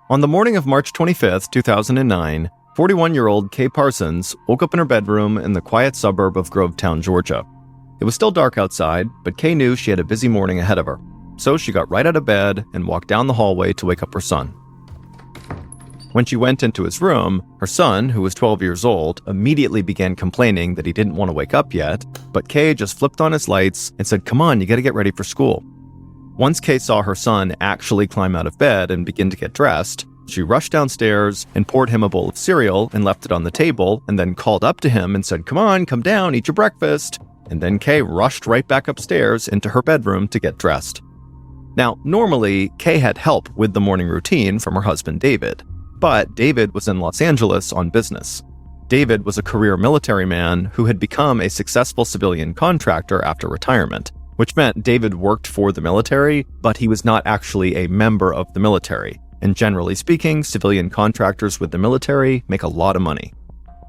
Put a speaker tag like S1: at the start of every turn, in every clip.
S1: On the morning of March 25th, 2009, 41-year-old Kay Parsons woke up in her bedroom in the quiet suburb of Grovetown, Georgia. It was still dark outside, but Kay knew she had a busy morning ahead of her. So she got right out of bed and walked down the hallway to wake up her son. When she went into his room, her son, who was 12 years old, immediately began complaining that he didn't want to wake up yet, but Kay just flipped on his lights and said, "Come on, you gotta get ready for school." Once Kay saw her son actually climb out of bed and begin to get dressed, she rushed downstairs and poured him a bowl of cereal and left it on the table, and then called up to him and said, "Come on, come down, eat your breakfast." And then Kay rushed right back upstairs into her bedroom to get dressed. Now, normally, Kay had help with the morning routine from her husband, David. But David was in Los Angeles on business. David was a career military man who had become a successful civilian contractor after retirement, which meant David worked for the military, but he was not actually a member of the military. And generally speaking, civilian contractors with the military make a lot of money.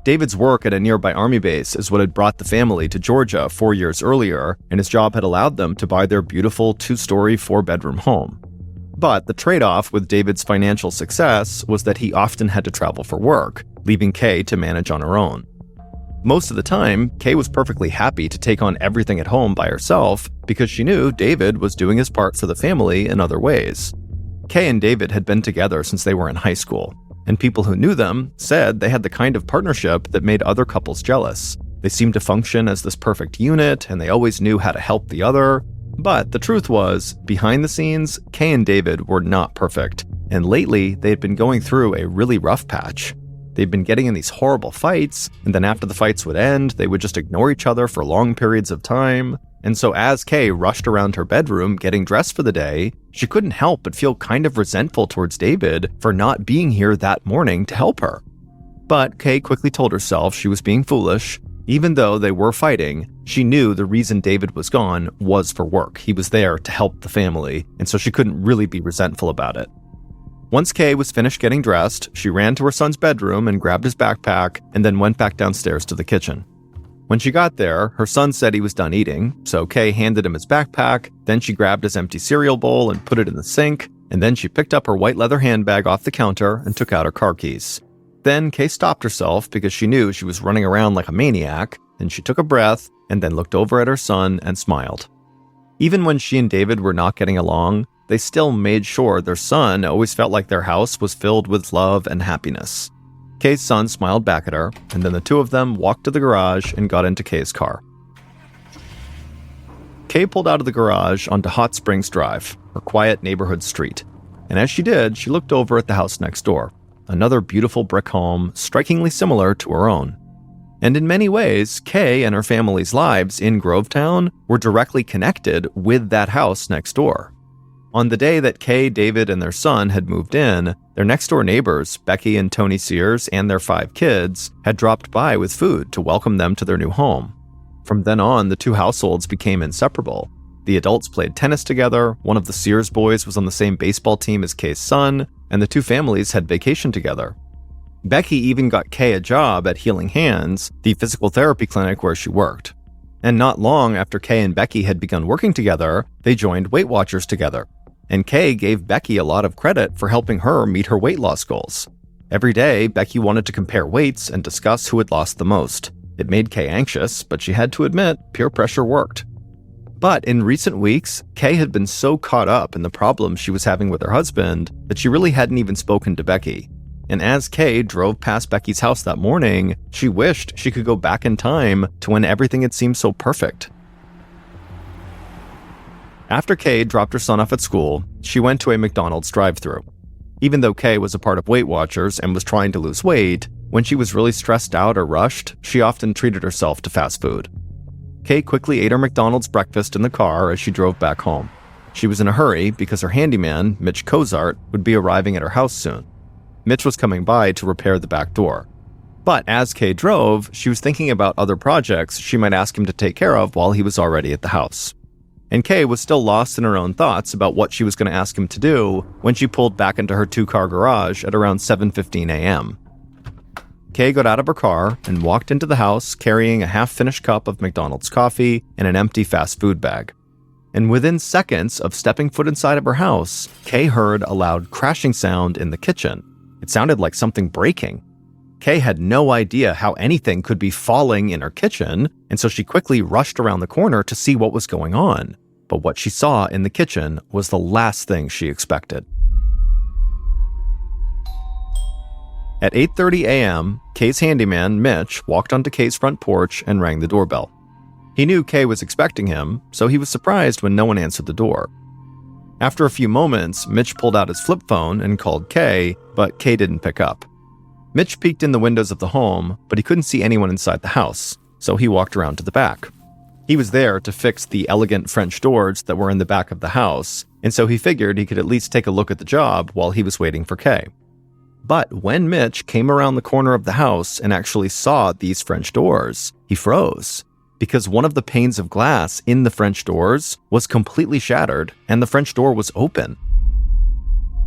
S1: David's work at a nearby army base is what had brought the family to Georgia 4 years earlier, and his job had allowed them to buy their beautiful 2-story, 4-bedroom home. But the trade-off with David's financial success was that he often had to travel for work, leaving Kay to manage on her own. Most of the time, Kay was perfectly happy to take on everything at home by herself because she knew David was doing his part for the family in other ways. Kay and David had been together since they were in high school, and people who knew them said they had the kind of partnership that made other couples jealous. They seemed to function as this perfect unit, and they always knew how to help the other. But the truth was, behind the scenes, Kay and David were not perfect, and lately they had been going through a really rough patch. They'd been getting in these horrible fights, and then after the fights would end, they would just ignore each other for long periods of time. And so as Kay rushed around her bedroom getting dressed for the day, she couldn't help but feel kind of resentful towards David for not being here that morning to help her. But Kay quickly told herself she was being foolish. Even though they were fighting, she knew the reason David was gone was for work. He was there to help the family, and so she couldn't really be resentful about it. Once Kay was finished getting dressed, she ran to her son's bedroom and grabbed his backpack, and then went back downstairs to the kitchen. When she got there, her son said he was done eating, so Kay handed him his backpack, then she grabbed his empty cereal bowl and put it in the sink, and then she picked up her white leather handbag off the counter and took out her car keys. Then Kay stopped herself because she knew she was running around like a maniac, and she took a breath and then looked over at her son and smiled. Even when she and David were not getting along, they still made sure their son always felt like their house was filled with love and happiness. Kay's son smiled back at her, and then the two of them walked to the garage and got into Kay's car. Kay pulled out of the garage onto Hot Springs Drive, her quiet neighborhood street. And as she did, she looked over at the house next door, another beautiful brick home strikingly similar to her own. And in many ways, Kay and her family's lives in Grovetown were directly connected with that house next door. On the day that Kay, David, and their son had moved in, their next-door neighbors, Becky and Tony Sears, and their 5 kids, had dropped by with food to welcome them to their new home. From then on, the two households became inseparable. The adults played tennis together, one of the Sears boys was on the same baseball team as Kay's son, and the two families had vacationed together. Becky even got Kay a job at Healing Hands, the physical therapy clinic where she worked. And not long after Kay and Becky had begun working together, they joined Weight Watchers together. And Kay gave Becky a lot of credit for helping her meet her weight loss goals. Every day, Becky wanted to compare weights and discuss who had lost the most. It made Kay anxious, but she had to admit, peer pressure worked. But in recent weeks, Kay had been so caught up in the problems she was having with her husband that she really hadn't even spoken to Becky. And as Kay drove past Becky's house that morning, she wished she could go back in time to when everything had seemed so perfect. After Kay dropped her son off at school, she went to a McDonald's drive-thru. Even though Kay was a part of Weight Watchers and was trying to lose weight, when she was really stressed out or rushed, she often treated herself to fast food. Kay quickly ate her McDonald's breakfast in the car as she drove back home. She was in a hurry because her handyman, Mitch Cozart, would be arriving at her house soon. Mitch was coming by to repair the back door. But as Kay drove, she was thinking about other projects she might ask him to take care of while he was already at the house. And Kay was still lost in her own thoughts about what she was going to ask him to do when she pulled back into her 2-car garage at around 7:15 a.m. Kay got out of her car and walked into the house carrying a half-finished cup of McDonald's coffee and an empty fast food bag. and within seconds of stepping foot inside of her house, Kay heard a loud crashing sound in the kitchen. It sounded like something breaking. Kay had no idea how anything could be falling in her kitchen, and so she quickly rushed around the corner to see what was going on. But what she saw in the kitchen was the last thing she expected. At 8:30 a.m., Kay's handyman, Mitch, walked onto Kay's front porch and rang the doorbell. He knew Kay was expecting him, so he was surprised when no one answered the door. After a few moments, Mitch pulled out his flip phone and called Kay, but Kay didn't pick up. Mitch peeked in the windows of the home, but he couldn't see anyone inside the house, so he walked around to the back. He was there to fix the elegant French doors that were in the back of the house, and so he figured he could at least take a look at the job while he was waiting for Kay. But when Mitch came around the corner of the house and actually saw these French doors, he froze, because one of the panes of glass in the French doors was completely shattered and the French door was open.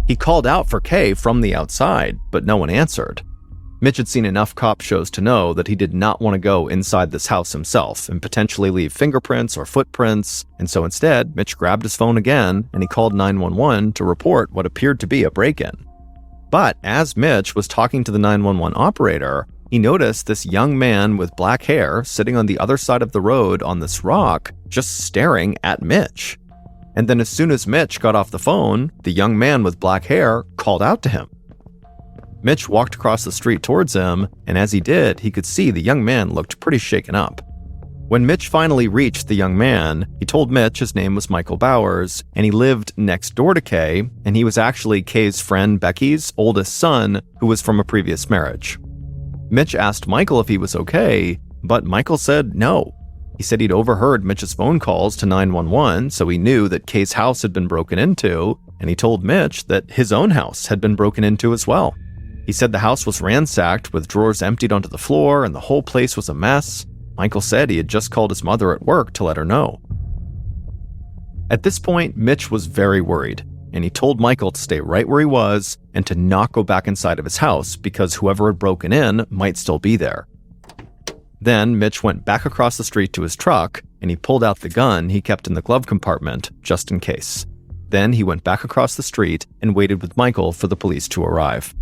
S1: He called out for Kay from the outside, but no one answered. Mitch had seen enough cop shows to know that he did not want to go inside this house himself and potentially leave fingerprints or footprints, and so instead, Mitch grabbed his phone again and he called 911 to report what appeared to be a break-in. But as Mitch was talking to the 911 operator, he noticed this young man with black hair sitting on the other side of the road on this rock, just staring at Mitch. And then as soon as Mitch got off the phone, the young man with black hair called out to him. Mitch walked across the street towards him, and as he did, he could see the young man looked pretty shaken up. When Mitch finally reached the young man, he told Mitch his name was Michael Bowers, and he lived next door to Kay, and he was actually Kay's friend Becky's oldest son, who was from a previous marriage. Mitch asked Michael if he was okay, but Michael said no. He said he'd overheard Mitch's phone calls to 911, so he knew that Kay's house had been broken into, and he told Mitch that his own house had been broken into as well. He said the house was ransacked with drawers emptied onto the floor and the whole place was a mess. Michael said he had just called his mother at work to let her know. At this point, Mitch was very worried, and he told Michael to stay right where he was and to not go back inside of his house because whoever had broken in might still be there. Then Mitch went back across the street to his truck and he pulled out the gun he kept in the glove compartment just in case. Then he went back across the street and waited with Michael for the police to arrive.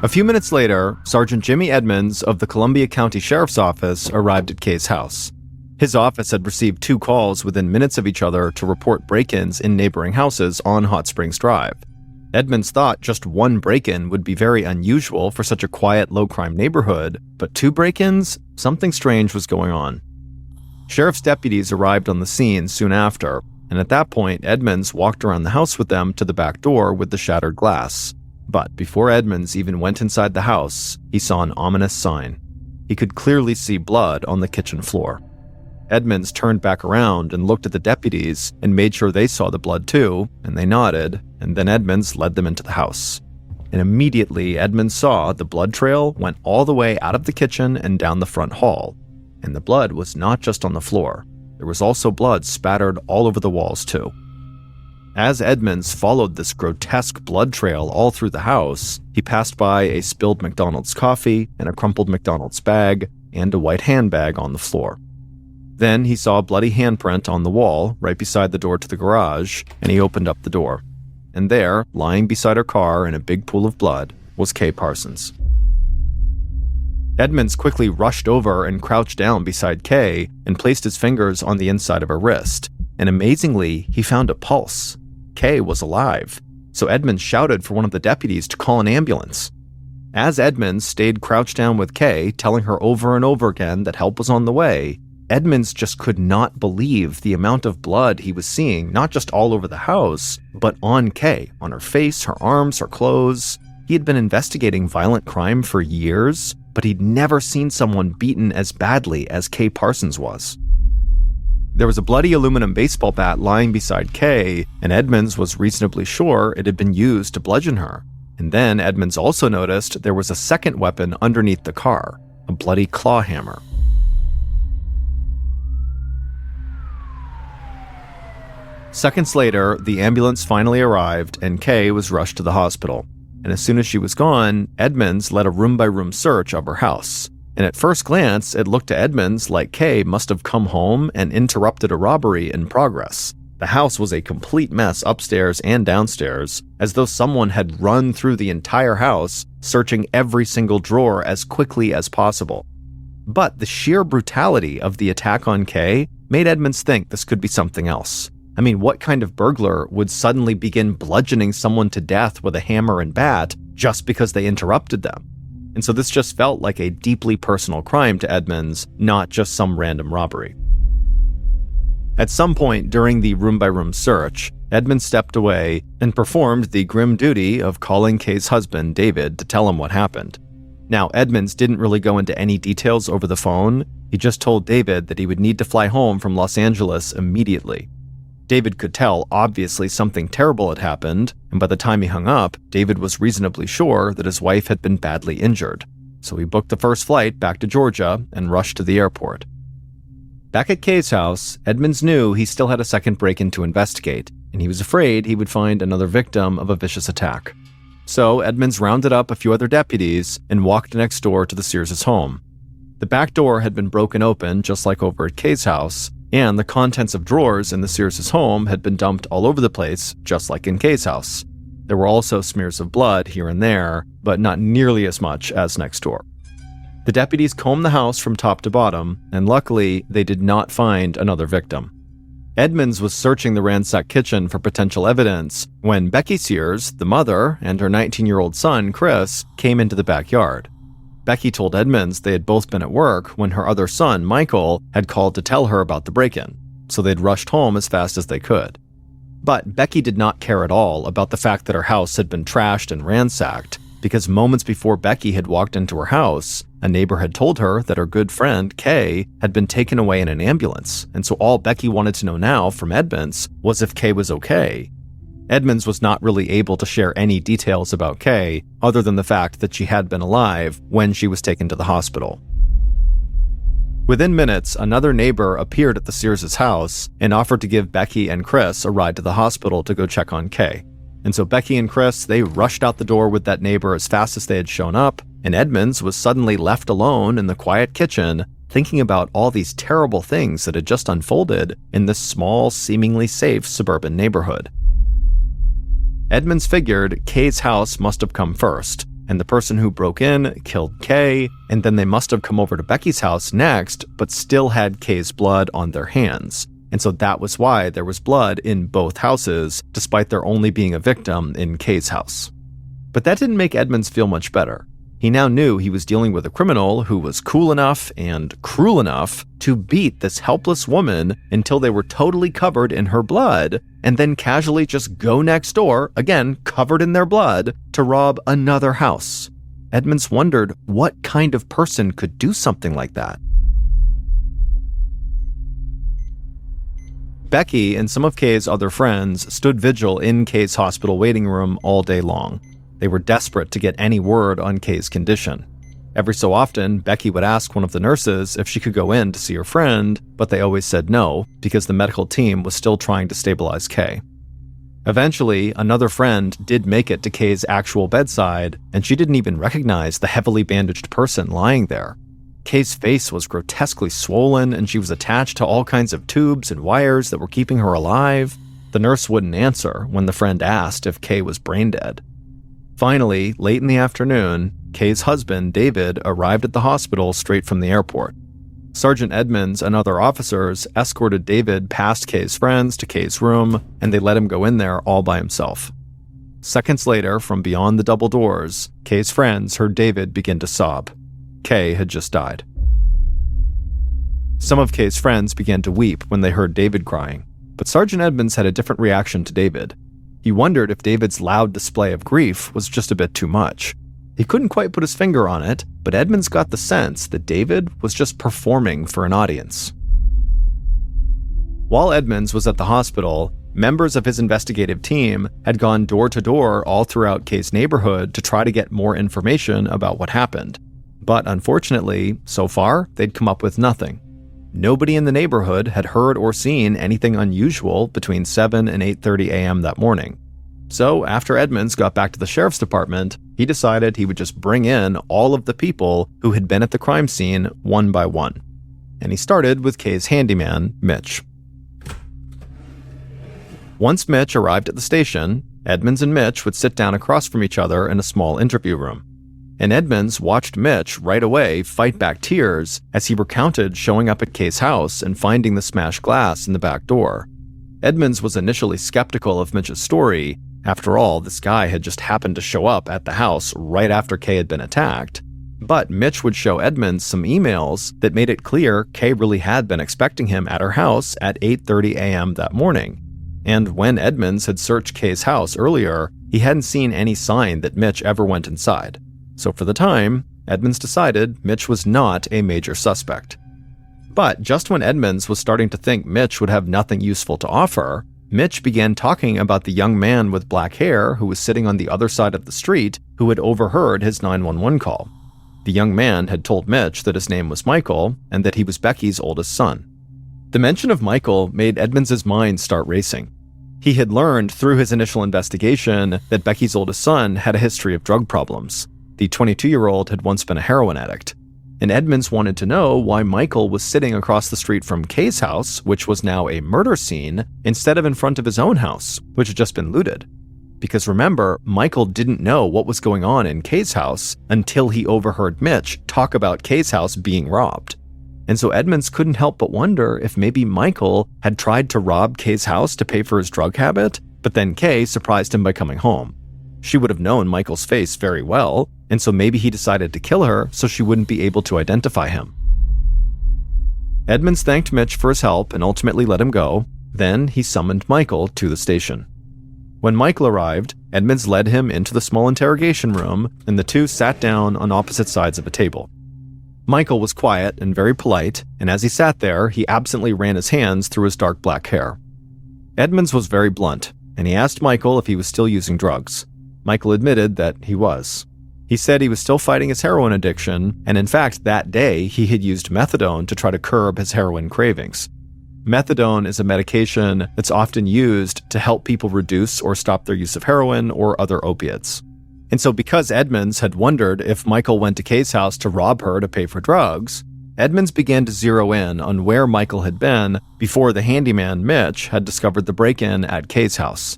S1: A few minutes later, Sergeant Jimmy Edmunds of the Columbia County Sheriff's Office arrived at Kay's house. His office had received 2 calls within minutes of each other to report break-ins in neighboring houses on Hot Springs Drive. Edmunds thought just 1 break-in would be very unusual for such a quiet, low-crime neighborhood, but 2 break-ins? Something strange was going on. Sheriff's deputies arrived on the scene soon after, and at that point, Edmunds walked around the house with them to the back door with the shattered glass. But before Edmunds even went inside the house, he saw an ominous sign. He could clearly see blood on the kitchen floor. Edmunds turned back around and looked at the deputies and made sure they saw the blood too, and they nodded, and then Edmunds led them into the house. And immediately Edmunds saw the blood trail went all the way out of the kitchen and down the front hall. And the blood was not just on the floor. There was also blood spattered all over the walls too. As Edmunds followed this grotesque blood trail all through the house, he passed by a spilled McDonald's coffee and a crumpled McDonald's bag and a white handbag on the floor. Then he saw a bloody handprint on the wall right beside the door to the garage, and he opened up the door. And there, lying beside her car in a big pool of blood, was Kay Parsons. Edmunds quickly rushed over and crouched down beside Kay and placed his fingers on the inside of her wrist, and amazingly, he found a pulse. Kay was alive, so Edmunds shouted for one of the deputies to call an ambulance. As Edmunds stayed crouched down with Kay, telling her over and over again that help was on the way, Edmunds just could not believe the amount of blood he was seeing, not just all over the house, but on Kay, on her face, her arms, her clothes. He had been investigating violent crime for years, but he'd never seen someone beaten as badly as Kay Parsons was. There was a bloody aluminum baseball bat lying beside Kay, and Edmunds was reasonably sure it had been used to bludgeon her. And then Edmunds also noticed there was a second weapon underneath the car, a bloody claw hammer. Seconds later, the ambulance finally arrived and Kay was rushed to the hospital. And as soon as she was gone, Edmunds led a room-by-room search of her house. And at first glance, it looked to Edmunds like Kay must have come home and interrupted a robbery in progress. The house was a complete mess upstairs and downstairs, as though someone had run through the entire house, searching every single drawer as quickly as possible. But the sheer brutality of the attack on Kay made Edmunds think this could be something else. I mean, what kind of burglar would suddenly begin bludgeoning someone to death with a hammer and bat just because they interrupted them? And so this just felt like a deeply personal crime to Edmunds, not just some random robbery. At some point during the room-by-room search, Edmunds stepped away and performed the grim duty of calling Kay's husband, David, to tell him what happened. Now, Edmunds didn't really go into any details over the phone. He just told David that he would need to fly home from Los Angeles immediately. David could tell, obviously, something terrible had happened, and by the time he hung up, David was reasonably sure that his wife had been badly injured. So he booked the first flight back to Georgia and rushed to the airport. Back at Kay's house, Edmunds knew he still had a second break-in to investigate, and he was afraid he would find another victim of a vicious attack. So Edmunds rounded up a few other deputies and walked next door to the Sears' home. The back door had been broken open, just like over at Kay's house, and the contents of drawers in the Sears' home had been dumped all over the place, just like in Kay's house. There were also smears of blood here and there, but not nearly as much as next door. The deputies combed the house from top to bottom, and luckily, they did not find another victim. Edmunds was searching the ransacked kitchen for potential evidence when Becky Sears, the mother, and her 19-year-old son, Chris, came into the backyard. Becky told Edmunds they had both been at work when her other son, Michael, had called to tell her about the break-in, so they'd rushed home as fast as they could. But Becky did not care at all about the fact that her house had been trashed and ransacked, because moments before Becky had walked into her house, a neighbor had told her that her good friend, Kay, had been taken away in an ambulance, and so all Becky wanted to know now from Edmunds was if Kay was okay. Edmunds was not really able to share any details about Kay, other than the fact that she had been alive when she was taken to the hospital. Within minutes, another neighbor appeared at the Sears' house and offered to give Becky and Chris a ride to the hospital to go check on Kay. And so Becky and Chris, they rushed out the door with that neighbor as fast as they had shown up, and Edmunds was suddenly left alone in the quiet kitchen, thinking about all these terrible things that had just unfolded in this small, seemingly safe suburban neighborhood. Edmunds figured Kay's house must have come first, and the person who broke in killed Kay, and then they must have come over to Becky's house next, but still had Kay's blood on their hands. And so that was why there was blood in both houses, despite there only being a victim in Kay's house. But that didn't make Edmunds feel much better. He now knew he was dealing with a criminal who was cool enough and cruel enough to beat this helpless woman until they were totally covered in her blood, and then casually just go next door, again covered in their blood, to rob another house. Edmunds wondered what kind of person could do something like that. Becky and some of Kay's other friends stood vigil in Kay's hospital waiting room all day long. They were desperate to get any word on Kay's condition. Every so often, Becky would ask one of the nurses if she could go in to see her friend, but they always said no, because the medical team was still trying to stabilize Kay. Eventually, another friend did make it to Kay's actual bedside, and she didn't even recognize the heavily bandaged person lying there. Kay's face was grotesquely swollen, and she was attached to all kinds of tubes and wires that were keeping her alive. The nurse wouldn't answer when the friend asked if Kay was brain dead. Finally, late in the afternoon, Kay's husband, David, arrived at the hospital straight from the airport. Sergeant Edmunds and other officers escorted David past Kay's friends to Kay's room, and they let him go in there all by himself. Seconds later, from beyond the double doors, Kay's friends heard David begin to sob. Kay had just died. Some of Kay's friends began to weep when they heard David crying, but Sergeant Edmunds had a different reaction to David. He wondered if David's loud display of grief was just a bit too much. He couldn't quite put his finger on it, but Edmunds got the sense that David was just performing for an audience. While Edmunds was at the hospital, members of his investigative team had gone door to door all throughout Kay's neighborhood to try to get more information about what happened. But unfortunately, so far, they'd come up with nothing. nobody in the neighborhood had heard or seen anything unusual between 7 and 8:30 a.m. that morning. So after Edmunds got back to the sheriff's department, he decided he would just bring in all of the people who had been at the crime scene one by one. And he started with Kay's handyman, Mitch. Once Mitch arrived at the station, Edmunds and Mitch would sit down across from each other in a small interview room. And Edmunds watched Mitch right away fight back tears as he recounted showing up at Kay's house and finding the smashed glass in the back door. Edmunds was initially skeptical of Mitch's story. After all, this guy had just happened to show up at the house right after Kay had been attacked. But Mitch would show Edmunds some emails that made it clear Kay really had been expecting him at her house at 8:30 a.m. that morning. And when Edmunds had searched Kay's house earlier, he hadn't seen any sign that Mitch ever went inside. So for the time, Edmunds decided Mitch was not a major suspect. But just when Edmunds was starting to think Mitch would have nothing useful to offer, Mitch began talking about the young man with black hair who was sitting on the other side of the street who had overheard his 911 call. The young man had told Mitch that his name was Michael and that he was Becky's oldest son. The mention of Michael made Edmunds' mind start racing. He had learned through his initial investigation that Becky's oldest son had a history of drug problems. The 22-year-old had once been a heroin addict. And Edmunds wanted to know why Michael was sitting across the street from Kay's house, which was now a murder scene, instead of in front of his own house, which had just been looted. Because remember, Michael didn't know what was going on in Kay's house until he overheard Mitch talk about Kay's house being robbed. And so Edmunds couldn't help but wonder if maybe Michael had tried to rob Kay's house to pay for his drug habit, but then Kay surprised him by coming home. She would have known Michael's face very well, and so maybe he decided to kill her so she wouldn't be able to identify him. Edmunds thanked Mitch for his help and ultimately let him go. Then he summoned Michael to the station. When Michael arrived, Edmunds led him into the small interrogation room, and the two sat down on opposite sides of a table. Michael was quiet and very polite, and as he sat there, he absently ran his hands through his dark black hair. Edmunds was very blunt, and he asked Michael if he was still using drugs. Michael admitted that he was. He said he was still fighting his heroin addiction, and in fact, that day, he had used methadone to try to curb his heroin cravings. Methadone is a medication that's often used to help people reduce or stop their use of heroin or other opiates. And so because Edmunds had wondered if Michael went to Kay's house to rob her to pay for drugs, Edmunds began to zero in on where Michael had been before the handyman Mitch had discovered the break-in at Kay's house.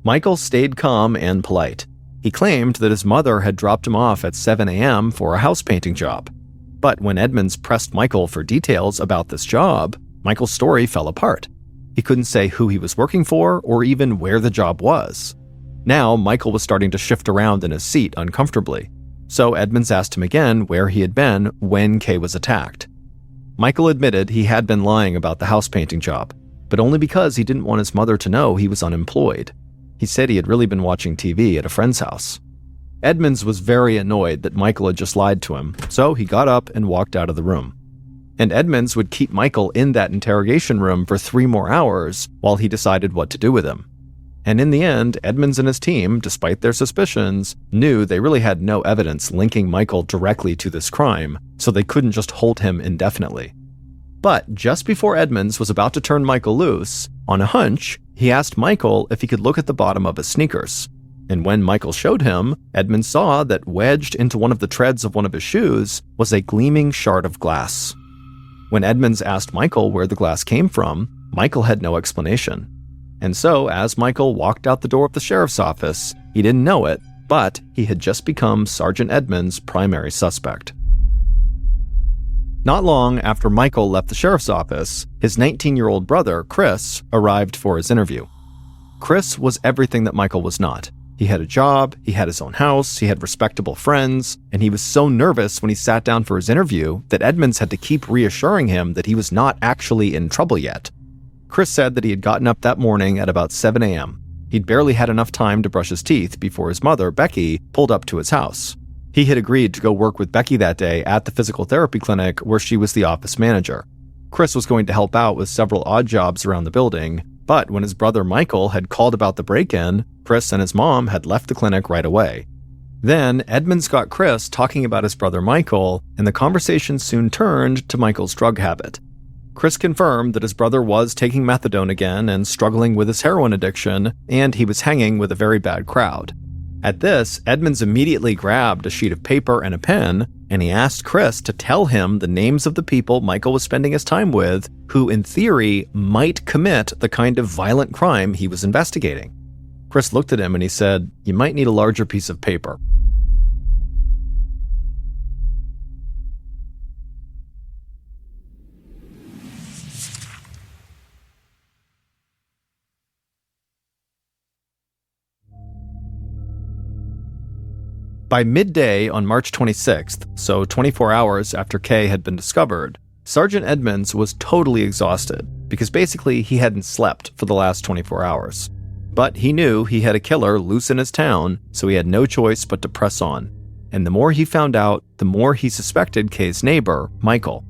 S1: Michael stayed calm and polite. He claimed that his mother had dropped him off at 7 a.m. for a house painting job. But when Edmunds pressed Michael for details about this job, Michael's story fell apart. He couldn't say who he was working for or even where the job was. Now, Michael was starting to shift around in his seat uncomfortably. So Edmunds asked him again where he had been when Kay was attacked. Michael admitted he had been lying about the house painting job, but only because he didn't want his mother to know he was unemployed. He said he had really been watching TV at a friend's house. Edmunds was very annoyed that Michael had just lied to him, so he got up and walked out of the room. And Edmunds would keep Michael in that interrogation room for 3 more hours while he decided what to do with him. And in the end, Edmunds and his team, despite their suspicions, knew they really had no evidence linking Michael directly to this crime, so they couldn't just hold him indefinitely. But just before Edmunds was about to turn Michael loose, on a hunch, he asked Michael if he could look at the bottom of his sneakers. And when Michael showed him, Edmunds saw that wedged into one of the treads of one of his shoes was a gleaming shard of glass. When Edmunds asked Michael where the glass came from, Michael had no explanation. And so, as Michael walked out the door of the sheriff's office, he didn't know it, but he had just become Sergeant Edmunds' primary suspect. Not long after Michael left the sheriff's office, his 19-year-old brother, Chris, arrived for his interview. Chris was everything that Michael was not. He had a job, he had his own house, he had respectable friends, and he was so nervous when he sat down for his interview that Edmunds had to keep reassuring him that he was not actually in trouble yet. Chris said that he had gotten up that morning at about 7 a.m. He'd barely had enough time to brush his teeth before his mother, Becky, pulled up to his house. He had agreed to go work with Becky that day at the physical therapy clinic where she was the office manager. Chris was going to help out with several odd jobs around the building, but when his brother Michael had called about the break-in, Chris and his mom had left the clinic right away. Then, Edmunds got Chris talking about his brother Michael, and the conversation soon turned to Michael's drug habit. Chris confirmed that his brother was taking methadone again and struggling with his heroin addiction, and he was hanging with a very bad crowd. At this, Edmunds immediately grabbed a sheet of paper and a pen, and he asked Chris to tell him the names of the people Michael was spending his time with, who in theory might commit the kind of violent crime he was investigating. Chris looked at him and he said, "You might need a larger piece of paper." By midday on March 26th, so 24 hours after Kay had been discovered, Sergeant Edmunds was totally exhausted because basically he hadn't slept for the last 24 hours. But he knew he had a killer loose in his town, so he had no choice but to press on. And the more he found out, the more he suspected Kay's neighbor, Michael.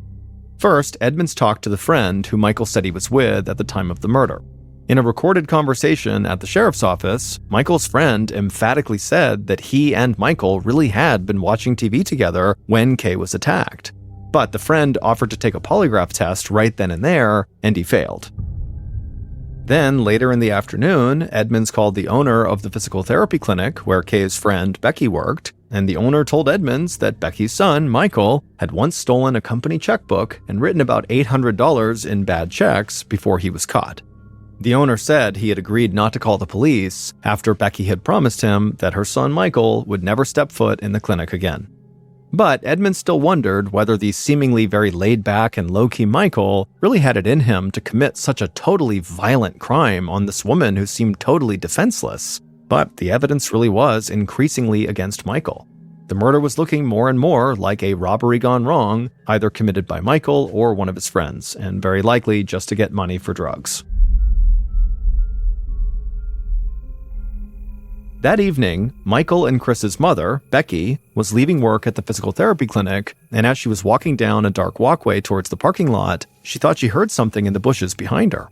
S1: First, Edmunds talked to the friend who Michael said he was with at the time of the murder. In a recorded conversation at the sheriff's office, Michael's friend emphatically said that he and Michael really had been watching TV together when Kay was attacked. But the friend offered to take a polygraph test right then and there, and he failed. Then, later in the afternoon, Edmunds called the owner of the physical therapy clinic where Kay's friend Becky worked, and the owner told Edmunds that Becky's son, Michael, had once stolen a company checkbook and written about $800 in bad checks before he was caught. The owner said he had agreed not to call the police after Becky had promised him that her son Michael would never step foot in the clinic again. But Edmunds still wondered whether the seemingly very laid-back and low-key Michael really had it in him to commit such a totally violent crime on this woman who seemed totally defenseless. But the evidence really was increasingly against Michael. The murder was looking more and more like a robbery gone wrong, either committed by Michael or one of his friends, and very likely just to get money for drugs. That evening, Michael and Chris's mother, Becky, was leaving work at the physical therapy clinic, and as she was walking down a dark walkway towards the parking lot, she thought she heard something in the bushes behind her.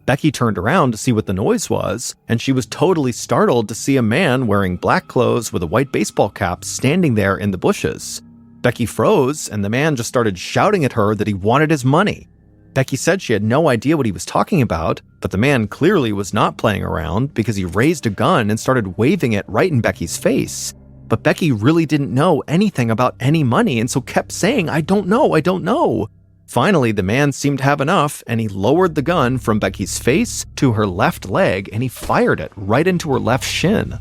S1: Becky turned around to see what the noise was, and she was totally startled to see a man wearing black clothes with a white baseball cap standing there in the bushes. Becky froze, and the man just started shouting at her that he wanted his money. Becky said she had no idea what he was talking about, but the man clearly was not playing around because he raised a gun and started waving it right in Becky's face. But Becky really didn't know anything about any money and so kept saying, I don't know. Finally, the man seemed to have enough and he lowered the gun from Becky's face to her left leg and he fired it right into her left shin.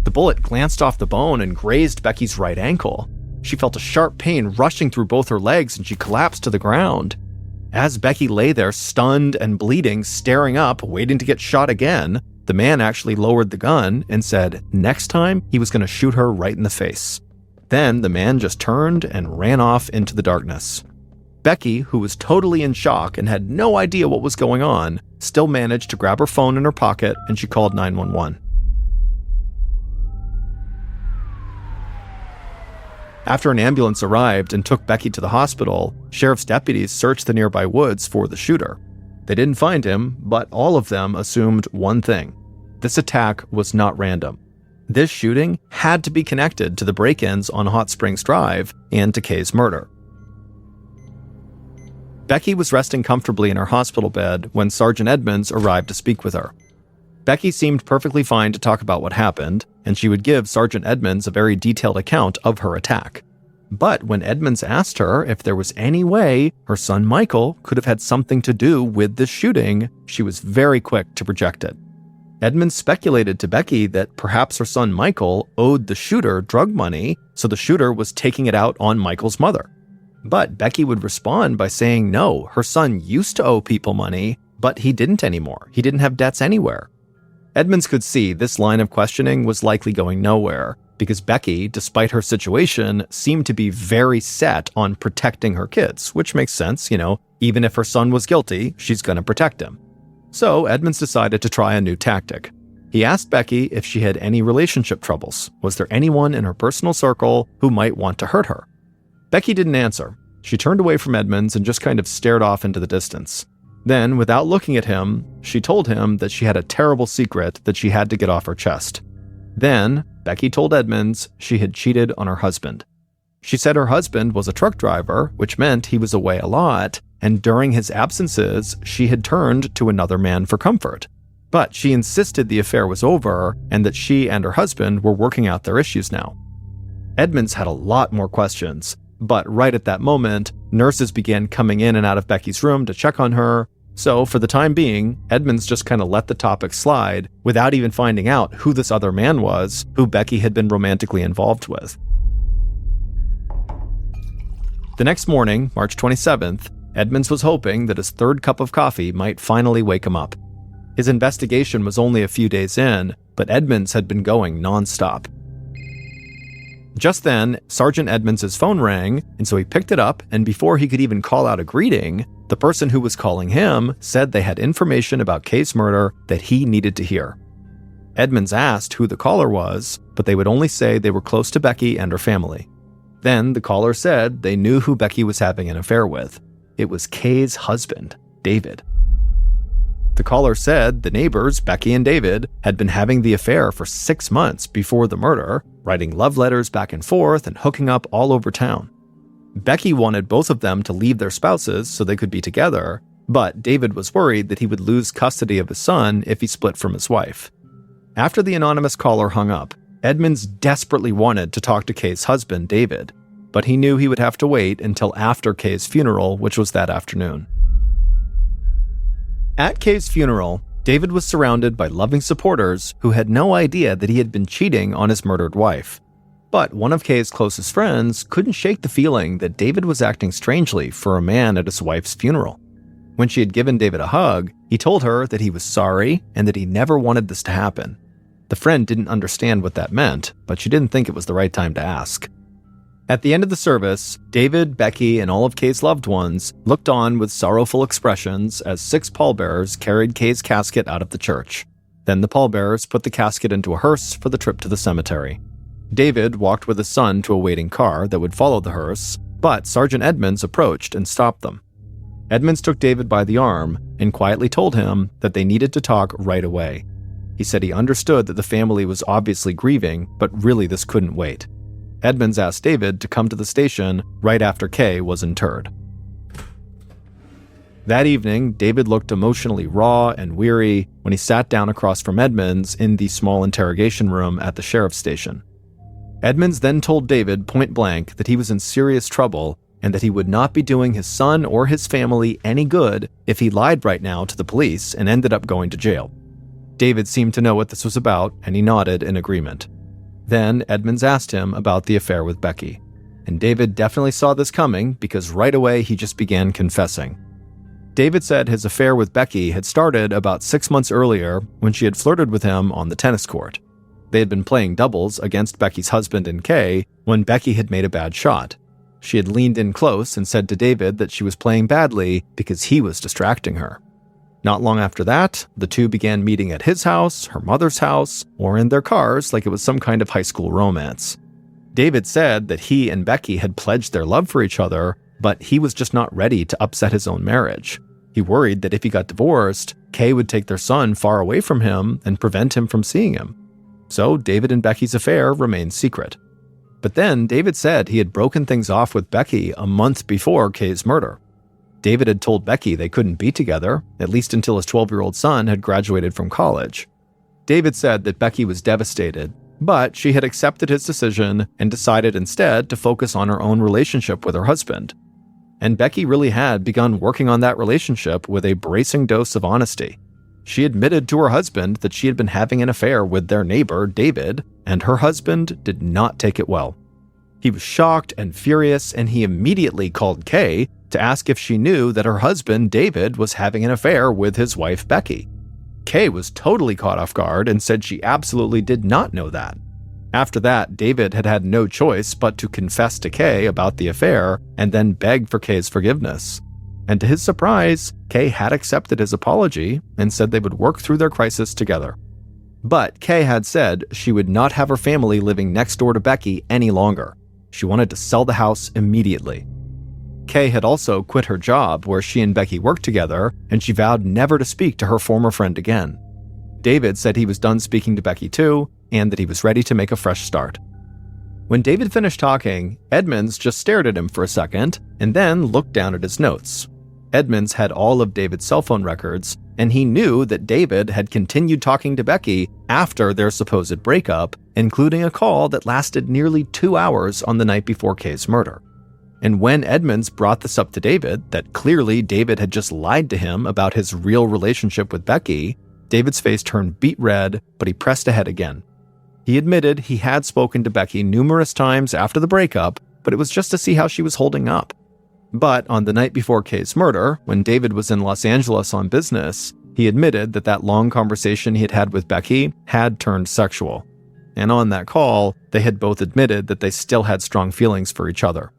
S1: The bullet glanced off the bone and grazed Becky's right ankle. She felt a sharp pain rushing through both her legs and she collapsed to the ground. As Becky lay there stunned and bleeding, staring up, waiting to get shot again, the man actually lowered the gun and said next time he was going to shoot her right in the face. Then the man just turned and ran off into the darkness. Becky, who was totally in shock and had no idea what was going on, still managed to grab her phone in her pocket and she called 911. After an ambulance arrived and took Becky to the hospital, sheriff's deputies searched the nearby woods for the shooter. They didn't find him, but all of them assumed one thing. This attack was not random. This shooting had to be connected to the break-ins on Hot Springs Drive and to Kay's murder. Becky was resting comfortably in her hospital bed when Sergeant Edmunds arrived to speak with her. Becky seemed perfectly fine to talk about what happened, and she would give Sergeant Edmunds a very detailed account of her attack. But when Edmunds asked her if there was any way her son Michael could have had something to do with this shooting, she was very quick to reject it. Edmunds speculated to Becky that perhaps her son Michael owed the shooter drug money, so the shooter was taking it out on Michael's mother. But Becky would respond by saying no, her son used to owe people money, but he didn't anymore. He didn't have debts anywhere. Edmunds could see this line of questioning was likely going nowhere, because Becky, despite her situation, seemed to be very set on protecting her kids, which makes sense, even if her son was guilty, she's going to protect him. So Edmunds decided to try a new tactic. He asked Becky if she had any relationship troubles. Was there anyone in her personal circle who might want to hurt her? Becky didn't answer. She turned away from Edmunds and just kind of stared off into the distance. Then, without looking at him, she told him that she had a terrible secret that she had to get off her chest. Then, Becky told Edmunds she had cheated on her husband. She said her husband was a truck driver, which meant he was away a lot, and during his absences, she had turned to another man for comfort. But she insisted the affair was over and that she and her husband were working out their issues now. Edmunds had a lot more questions, but right at that moment, nurses began coming in and out of Becky's room to check on her. So for the time being, Edmunds just kind of let the topic slide without even finding out who this other man was who Becky had been romantically involved with. The next morning, March 27th, Edmunds was hoping that his third cup of coffee might finally wake him up. His investigation was only a few days in, but Edmunds had been going nonstop. Just then, Sergeant Edmunds' phone rang, and so he picked it up, and before he could even call out a greeting, the person who was calling him said they had information about Kay's murder that he needed to hear. Edmunds asked who the caller was, but they would only say they were close to Becky and her family. Then the caller said they knew who Becky was having an affair with. It was Kay's husband, David. The caller said the neighbors, Becky and David, had been having the affair for 6 months before the murder, writing love letters back and forth and hooking up all over town. Becky wanted both of them to leave their spouses so they could be together, but David was worried that he would lose custody of his son if he split from his wife. After the anonymous caller hung up, Edmunds desperately wanted to talk to Kay's husband, David, but he knew he would have to wait until after Kay's funeral, which was that afternoon. At Kay's funeral, David was surrounded by loving supporters who had no idea that he had been cheating on his murdered wife. But one of Kay's closest friends couldn't shake the feeling that David was acting strangely for a man at his wife's funeral. When she had given David a hug, he told her that he was sorry and that he never wanted this to happen. The friend didn't understand what that meant, but she didn't think it was the right time to ask. At the end of the service, David, Becky, and all of Kay's loved ones looked on with sorrowful expressions as 6 pallbearers carried Kay's casket out of the church. Then the pallbearers put the casket into a hearse for the trip to the cemetery. David walked with his son to a waiting car that would follow the hearse, but Sergeant Edmunds approached and stopped them. Edmunds took David by the arm and quietly told him that they needed to talk right away. He said he understood that the family was obviously grieving, but really this couldn't wait. Edmunds asked David to come to the station right after Kay was interred. That evening, David looked emotionally raw and weary when he sat down across from Edmunds in the small interrogation room at the sheriff's station. Edmunds then told David point blank that he was in serious trouble and that he would not be doing his son or his family any good if he lied right now to the police and ended up going to jail. David seemed to know what this was about, and he nodded in agreement. Then Edmunds asked him about the affair with Becky, and David definitely saw this coming because right away he just began confessing. David said his affair with Becky had started about 6 months earlier when she had flirted with him on the tennis court. They had been playing doubles against Becky's husband and Kay when Becky had made a bad shot. She had leaned in close and said to David that she was playing badly because he was distracting her. Not long after that, the two began meeting at his house, her mother's house, or in their cars like it was some kind of high school romance. David said that he and Becky had pledged their love for each other, but he was just not ready to upset his own marriage. He worried that if he got divorced, Kay would take their son far away from him and prevent him from seeing him. So David and Becky's affair remained secret. But then David said he had broken things off with Becky a month before Kay's murder. David had told Becky they couldn't be together, at least until his 12-year-old son had graduated from college. David said that Becky was devastated, but she had accepted his decision and decided instead to focus on her own relationship with her husband. And Becky really had begun working on that relationship with a bracing dose of honesty. She admitted to her husband that she had been having an affair with their neighbor, David, and her husband did not take it well. He was shocked and furious, and he immediately called Kay to ask if she knew that her husband, David, was having an affair with his wife, Becky. Kay was totally caught off guard and said she absolutely did not know that. After that, David had had no choice but to confess to Kay about the affair and then beg for Kay's forgiveness. And to his surprise, Kay had accepted his apology and said they would work through their crisis together. But Kay had said she would not have her family living next door to Becky any longer. She wanted to sell the house immediately. Kay had also quit her job where she and Becky worked together, and she vowed never to speak to her former friend again. David said he was done speaking to Becky too, and that he was ready to make a fresh start. When David finished talking, Edmunds just stared at him for a second, and then looked down at his notes. Edmunds had all of David's cell phone records, and he knew that David had continued talking to Becky after their supposed breakup, including a call that lasted nearly 2 hours on the night before Kay's murder. And when Edmunds brought this up to David, that clearly David had just lied to him about his real relationship with Becky, David's face turned beet red, but he pressed ahead again. He admitted he had spoken to Becky numerous times after the breakup, but it was just to see how she was holding up. But on the night before Kay's murder, when David was in Los Angeles on business, he admitted that long conversation he had had with Becky had turned sexual. And on that call, they had both admitted that they still had strong feelings for each other.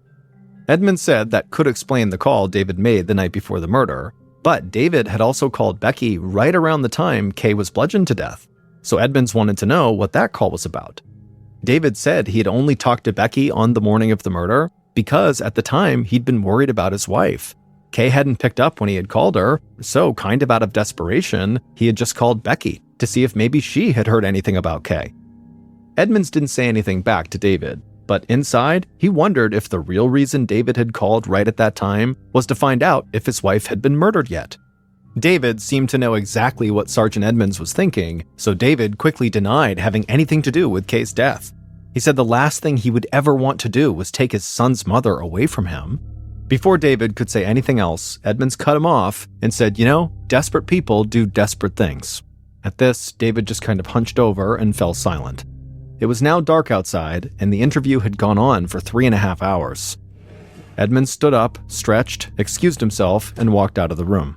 S1: Edmunds said that could explain the call David made the night before the murder, but David had also called Becky right around the time Kay was bludgeoned to death, so Edmunds wanted to know what that call was about. David said he had only talked to Becky on the morning of the murder because at the time he'd been worried about his wife. Kay hadn't picked up when he had called her, so kind of out of desperation, he had just called Becky to see if maybe she had heard anything about Kay. Edmunds didn't say anything back to David, but inside, he wondered if the real reason David had called right at that time was to find out if his wife had been murdered yet. David seemed to know exactly what Sergeant Edmunds was thinking, so David quickly denied having anything to do with Kay's death. He said the last thing he would ever want to do was take his son's mother away from him. Before David could say anything else, Edmunds cut him off and said, desperate people do desperate things. At this, David just kind of hunched over and fell silent. It was now dark outside, and the interview had gone on for 3.5 hours. Edmunds stood up, stretched, excused himself, and walked out of the room.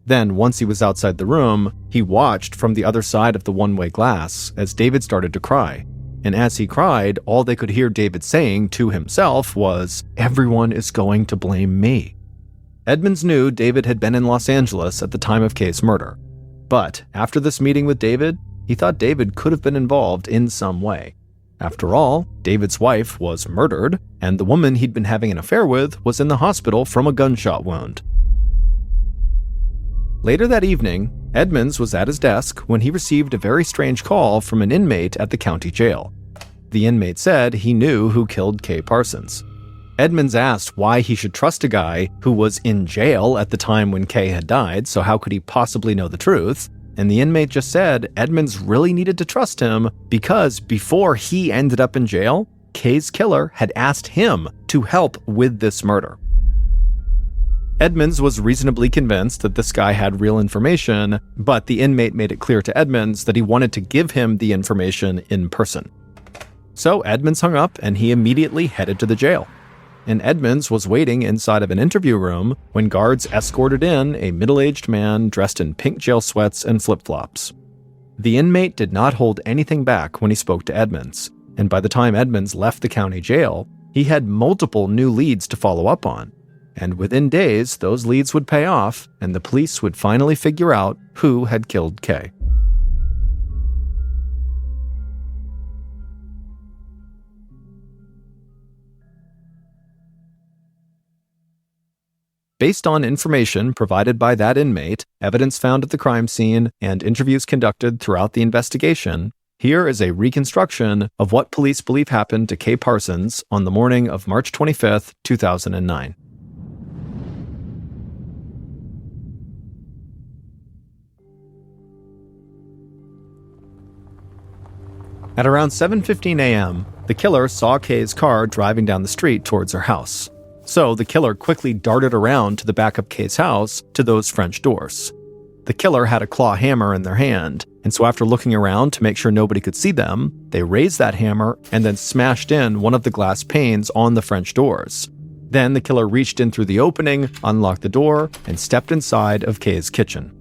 S1: Then, once he was outside the room, he watched from the other side of the one-way glass as David started to cry. And as he cried, all they could hear David saying to himself was, "Everyone is going to blame me." Edmunds knew David had been in Los Angeles at the time of Kay's murder. But after this meeting with David, he thought David could have been involved in some way. After all, David's wife was murdered, and the woman he'd been having an affair with was in the hospital from a gunshot wound. Later that evening, Edmunds was at his desk when he received a very strange call from an inmate at the county jail. The inmate said he knew who killed Kay Parsons. Edmunds asked why he should trust a guy who was in jail at the time when Kay had died, so how could he possibly know the truth? And the inmate just said Edmunds really needed to trust him because before he ended up in jail, Kay's killer had asked him to help with this murder. Edmunds was reasonably convinced that this guy had real information, but the inmate made it clear to Edmunds that he wanted to give him the information in person. So Edmunds hung up and he immediately headed to the jail. And Edmunds was waiting inside of an interview room when guards escorted in a middle-aged man dressed in pink jail sweats and flip-flops. The inmate did not hold anything back when he spoke to Edmunds, and by the time Edmunds left the county jail, he had multiple new leads to follow up on. And within days, those leads would pay off, and the police would finally figure out who had killed Kay. Based on information provided by that inmate, evidence found at the crime scene, and interviews conducted throughout the investigation, here is a reconstruction of what police believe happened to Kay Parsons on the morning of March 25th, 2009. At around 7:15 a.m., the killer saw Kay's car driving down the street towards her house. So the killer quickly darted around to the back of Kay's house to those French doors. The killer had a claw hammer in their hand, and so after looking around to make sure nobody could see them, they raised that hammer and then smashed in one of the glass panes on the French doors. Then the killer reached in through the opening, unlocked the door, and stepped inside of Kay's kitchen.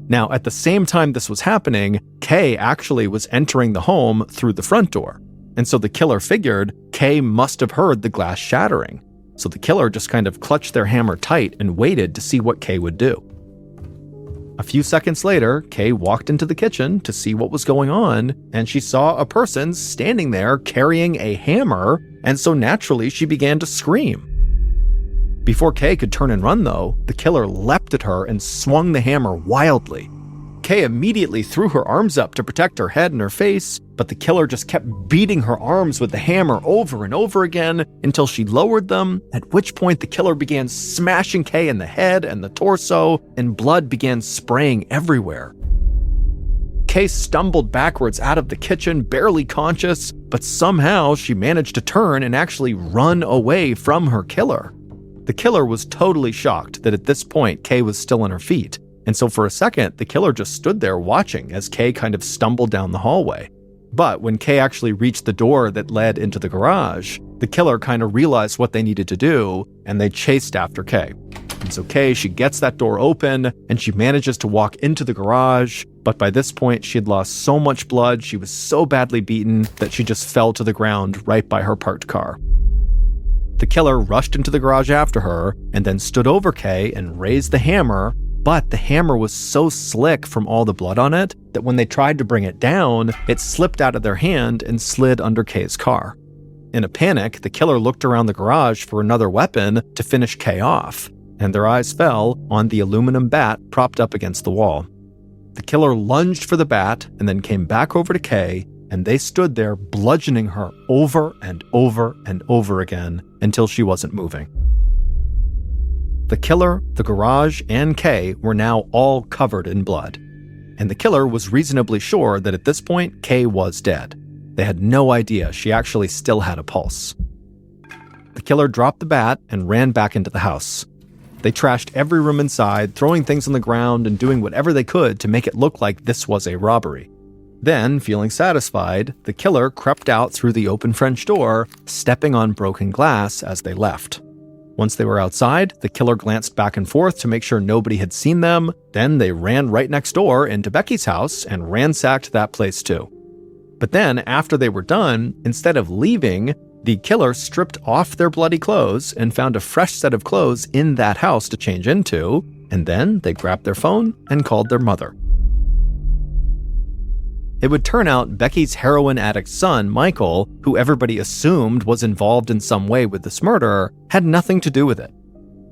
S1: Now, at the same time this was happening, Kay actually was entering the home through the front door. And so the killer figured Kay must have heard the glass shattering. So the killer just kind of clutched their hammer tight and waited to see what Kay would do. A few seconds later, Kay walked into the kitchen to see what was going on, and she saw a person standing there carrying a hammer, and so naturally she began to scream. Before Kay could turn and run though, the killer leapt at her and swung the hammer wildly. Kay immediately threw her arms up to protect her head and her face, but the killer just kept beating her arms with the hammer over and over again until she lowered them, at which point the killer began smashing Kay in the head and the torso, and blood began spraying everywhere. Kay stumbled backwards out of the kitchen, barely conscious, but somehow she managed to turn and actually run away from her killer. The killer was totally shocked that at this point Kay was still on her feet, and so for a second, the killer just stood there watching as Kay kind of stumbled down the hallway. But when Kay actually reached the door that led into the garage, the killer kind of realized what they needed to do, and they chased after Kay. And so Kay, she gets that door open, and she manages to walk into the garage, but by this point, she had lost so much blood, she was so badly beaten that she just fell to the ground right by her parked car. The killer rushed into the garage after her, and then stood over Kay and raised the hammer, but the hammer was so slick from all the blood on it that when they tried to bring it down, it slipped out of their hand and slid under Kay's car. In a panic, the killer looked around the garage for another weapon to finish Kay off, and their eyes fell on the aluminum bat propped up against the wall. The killer lunged for the bat and then came back over to Kay, and they stood there bludgeoning her over and over and over again until she wasn't moving. The killer, the garage, and Kay were now all covered in blood, and the killer was reasonably sure that at this point Kay was dead. They had no idea she actually still had a pulse. The killer dropped the bat and ran back into the house. They trashed every room inside, throwing things on the ground and doing whatever they could to make it look like this was a robbery. Then, feeling satisfied, the killer crept out through the open French door, stepping on broken glass as they left. Once they were outside, the killer glanced back and forth to make sure nobody had seen them. Then they ran right next door into Becky's house and ransacked that place too. But then, after they were done, instead of leaving, the killer stripped off their bloody clothes and found a fresh set of clothes in that house to change into, and then they grabbed their phone and called their mother. It would turn out Becky's heroin addict son, Michael, who everybody assumed was involved in some way with this murder, had nothing to do with it.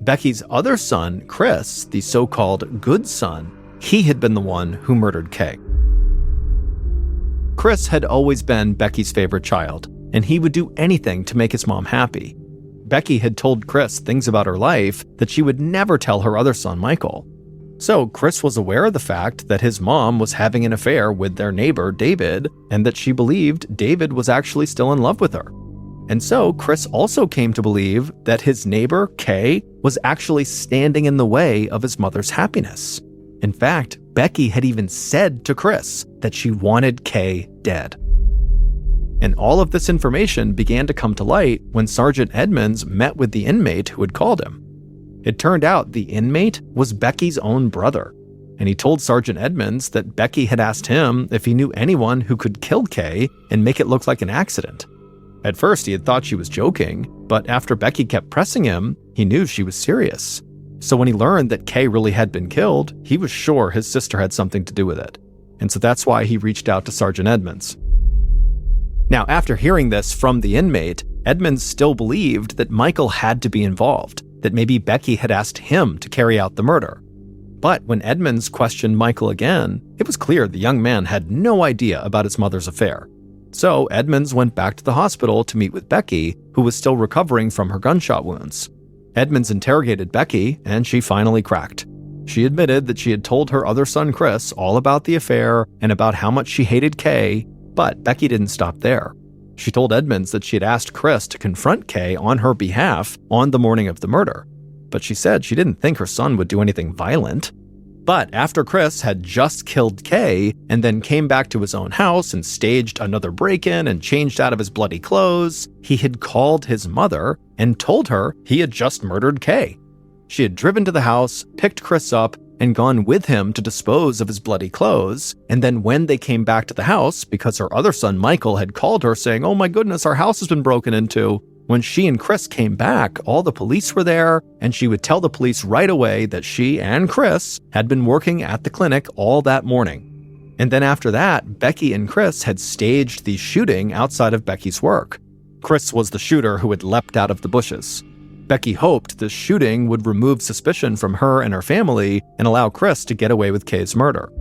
S1: Becky's other son, Chris, the so-called good son, he had been the one who murdered Kay. Chris had always been Becky's favorite child, and he would do anything to make his mom happy. Becky had told Chris things about her life that she would never tell her other son, Michael. So Chris was aware of the fact that his mom was having an affair with their neighbor, David, and that she believed David was actually still in love with her. And so Chris also came to believe that his neighbor, Kay, was actually standing in the way of his mother's happiness. In fact, Becky had even said to Chris that she wanted Kay dead. And all of this information began to come to light when Sergeant Edmunds met with the inmate who had called him. It turned out the inmate was Becky's own brother, and he told Sergeant Edmunds that Becky had asked him if he knew anyone who could kill Kay and make it look like an accident. At first, he had thought she was joking, but after Becky kept pressing him, he knew she was serious. So when he learned that Kay really had been killed, he was sure his sister had something to do with it. And so that's why he reached out to Sergeant Edmunds. Now, after hearing this from the inmate, Edmunds still believed that Michael had to be involved, that maybe Becky had asked him to carry out the murder. But when Edmunds questioned Michael again, it was clear the young man had no idea about his mother's affair. So Edmunds went back to the hospital to meet with Becky, who was still recovering from her gunshot wounds. Edmunds interrogated Becky, and she finally cracked. She admitted that she had told her other son Chris all about the affair and about how much she hated Kay, but Becky didn't stop there. She told Edmunds that she had asked Chris to confront Kay on her behalf on the morning of the murder, but she said she didn't think her son would do anything violent. But after Chris had just killed Kay and then came back to his own house and staged another break-in and changed out of his bloody clothes, he had called his mother and told her he had just murdered Kay. She had driven to the house, picked Chris up, and gone with him to dispose of his bloody clothes, and then when they came back to the house, because her other son Michael had called her saying, "Oh my goodness, our house has been broken into," when she and Chris came back, all the police were there, and she would tell the police right away that she and Chris had been working at the clinic all that morning. And then after that, Becky and Chris had staged the shooting outside of Becky's work. Chris was the shooter who had leapt out of the bushes. Becky hoped this shooting would remove suspicion from her and her family and allow Chris to get away with Kay's murder.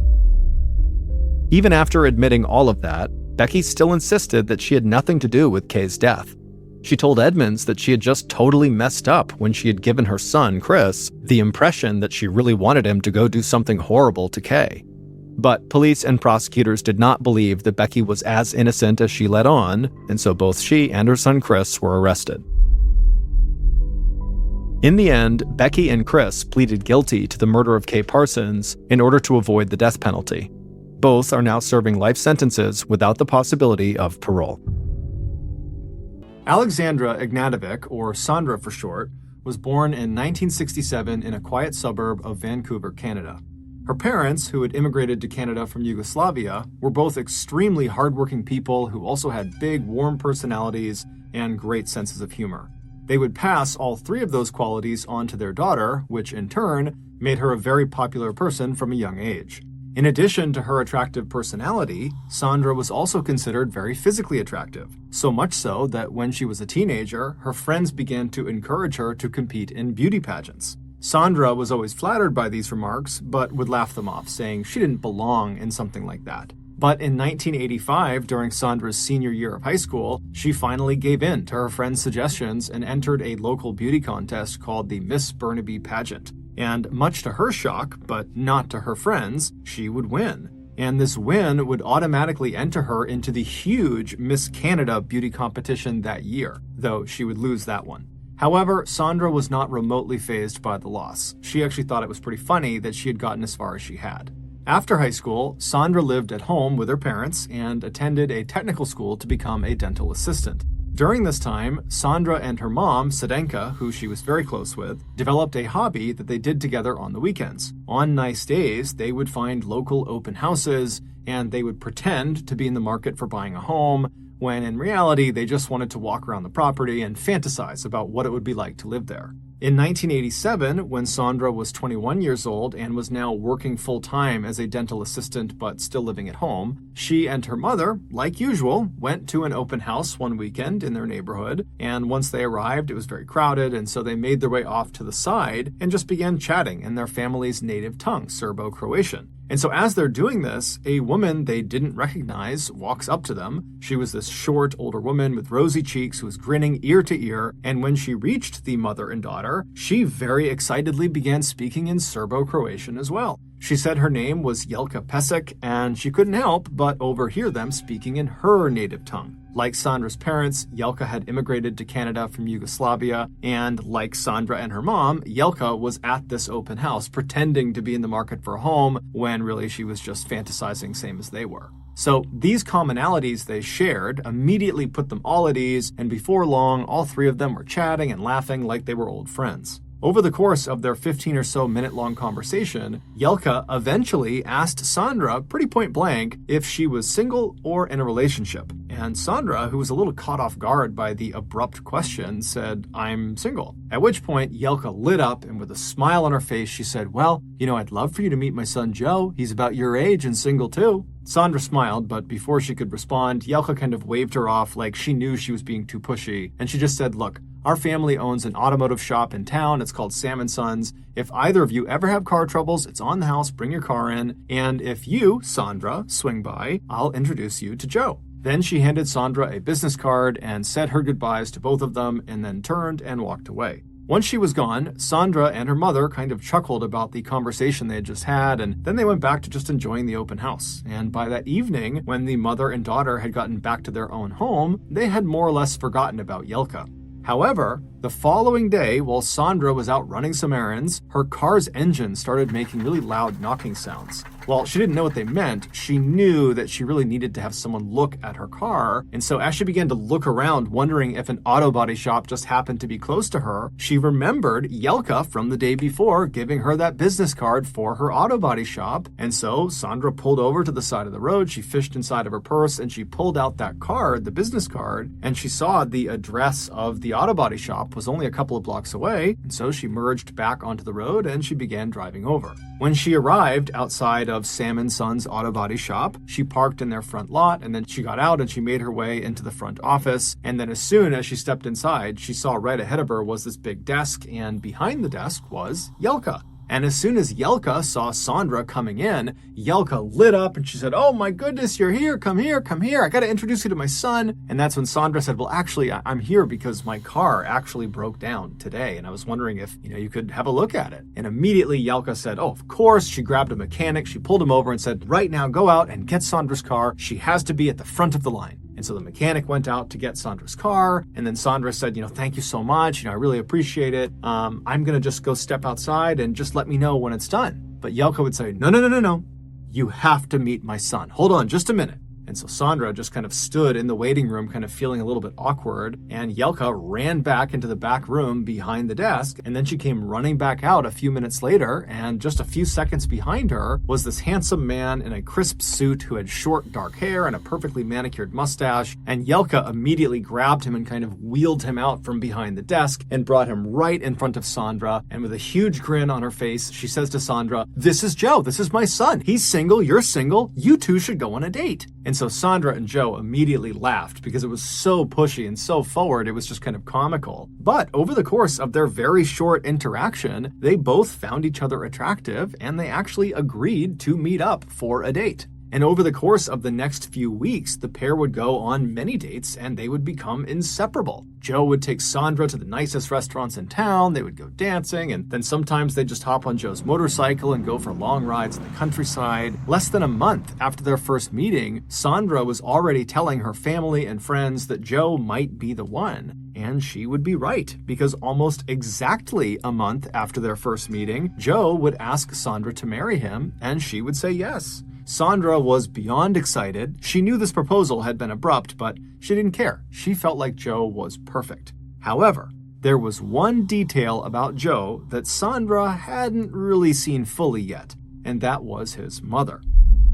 S1: Even after admitting all of that, Becky still insisted that she had nothing to do with Kay's death. She told Edmunds that she had just totally messed up when she had given her son, Chris, the impression that she really wanted him to go do something horrible to Kay. But police and prosecutors did not believe that Becky was as innocent as she let on, and so both she and her son Chris were arrested. In the end, Becky and Chris pleaded guilty to the murder of Kay Parsons in order to avoid the death penalty. Both are now serving life sentences without the possibility of parole. Alexandra Ignatovic, or Sandra for short, was born in 1967 in a quiet suburb of Vancouver, Canada. Her parents, who had immigrated to Canada from Yugoslavia, were both extremely hardworking people who also had big, warm personalities and great senses of humor. They would pass all three of those qualities on to their daughter, which in turn made her a very popular person from a young age. In addition to her attractive personality, Sandra was also considered very physically attractive, so much so that when she was a teenager, her friends began to encourage her to compete in beauty pageants. Sandra was always flattered by these remarks, but would laugh them off, saying she didn't belong in something like that. But in 1985, during Sandra's senior year of high school, she finally gave in to her friends' suggestions and entered a local beauty contest called the Miss Burnaby pageant. And much to her shock, but not to her friends, she would win. And this win would automatically enter her into the huge Miss Canada beauty competition that year, though she would lose that one. However, Sandra was not remotely fazed by the loss. She actually thought it was pretty funny that she had gotten as far as she had. After high school, Sandra lived at home with her parents and attended a technical school to become a dental assistant. During this time, Sandra and her mom, Sedenka, who she was very close with, developed a hobby that they did together on the weekends. On nice days, they would find local open houses, and they would pretend to be in the market for buying a home, when in reality, they just wanted to walk around the property and fantasize about what it would be like to live there. In 1987, when Sandra was 21 years old and was now working full-time as a dental assistant but still living at home, she and her mother, like usual, went to an open house one weekend in their neighborhood, and once they arrived, it was very crowded, and so they made their way off to the side and just began chatting in their family's native tongue, Serbo-Croatian. And so as they're doing this, a woman they didn't recognize walks up to them. She was this short, older woman with rosy cheeks who was grinning ear to ear, and when she reached the mother and daughter, she very excitedly began speaking in Serbo-Croatian as well. She said her name was Jelka Pesek, and she couldn't help but overhear them speaking in her native tongue. Like Sandra's parents, Jelka had immigrated to Canada from Yugoslavia, and like Sandra and her mom, Jelka was at this open house pretending to be in the market for a home when really she was just fantasizing same as they were. So these commonalities they shared immediately put them all at ease, and before long, all three of them were chatting and laughing like they were old friends. Over the course of their 15 or so minute-long conversation, Jelka eventually asked Sandra pretty point blank if she was single or in a relationship. And Sandra, who was a little caught off guard by the abrupt question, said, "I'm single." At which point, Jelka lit up, and with a smile on her face, she said, "Well, I'd love for you to meet my son Joe. He's about your age and single too." Sandra smiled, but before she could respond, Jelka kind of waved her off like she knew she was being too pushy, and she just said, "Look, our family owns an automotive shop in town. It's called Sam & Sons. If either of you ever have car troubles, it's on the house. Bring your car in. And if you, Sandra, swing by, I'll introduce you to Joe." Then she handed Sandra a business card and said her goodbyes to both of them and then turned and walked away. Once she was gone, Sandra and her mother kind of chuckled about the conversation they had just had, and then they went back to just enjoying the open house. And by that evening, when the mother and daughter had gotten back to their own home, they had more or less forgotten about Jelka. However, the following day, while Sandra was out running some errands, her car's engine started making really loud knocking sounds. While she didn't know what they meant, she knew that she really needed to have someone look at her car, and so as she began to look around, wondering if an auto body shop just happened to be close to her, she remembered Jelka from the day before giving her that business card for her auto body shop, and so Sandra pulled over to the side of the road, she fished inside of her purse, and she pulled out that card, the business card, and she saw the address of the auto body shop was only a couple of blocks away, and so she merged back onto the road and she began driving over. When she arrived outside of Sam & Sons Auto Body Shop, she parked in their front lot, and then she got out and she made her way into the front office, and then as soon as she stepped inside, she saw right ahead of her was this big desk, and behind the desk was Jelka. And as soon as Yelka saw Sandra coming in, Yelka lit up and she said, "Oh my goodness, you're here. Come here, come here. I got to introduce you to my son." And that's when Sandra said, "Well, actually, I'm here because my car actually broke down today. And I was wondering if, you could have a look at it." And immediately Yelka said, "Oh, of course." She grabbed a mechanic. She pulled him over and said, "Right now, go out and get Sandra's car. She has to be at the front of the line." And so the mechanic went out to get Sandra's car. And then Sandra said, "Thank you so much. I really appreciate it. I'm going to just go step outside and just let me know when it's done." But Yelka would say, No. You have to meet my son. Hold on just a minute." And so Sandra just kind of stood in the waiting room, kind of feeling a little bit awkward. And Yelka ran back into the back room behind the desk. And then she came running back out a few minutes later. And just a few seconds behind her was this handsome man in a crisp suit who had short, dark hair and a perfectly manicured mustache. And Yelka immediately grabbed him and kind of wheeled him out from behind the desk and brought him right in front of Sandra. And with a huge grin on her face, she says to Sandra, "This is Joe. This is my son. He's single. You're single. You two should go on a date." And so Sandra and Joe immediately laughed because it was so pushy and so forward, it was just kind of comical. But over the course of their very short interaction, they both found each other attractive and they actually agreed to meet up for a date. And over the course of the next few weeks, the pair would go on many dates and they would become inseparable. Joe would take Sandra to the nicest restaurants in town, they would go dancing, and then sometimes they'd just hop on Joe's motorcycle and go for long rides in the countryside. Less than a month after their first meeting, Sandra was already telling her family and friends that Joe might be the one. And she would be right, because almost exactly a month after their first meeting, Joe would ask Sandra to marry him, and she would say yes. Sandra was beyond excited. She knew this proposal had been abrupt, but she didn't care. She felt like Joe was perfect. However, there was one detail about Joe that Sandra hadn't really seen fully yet, and that was his mother.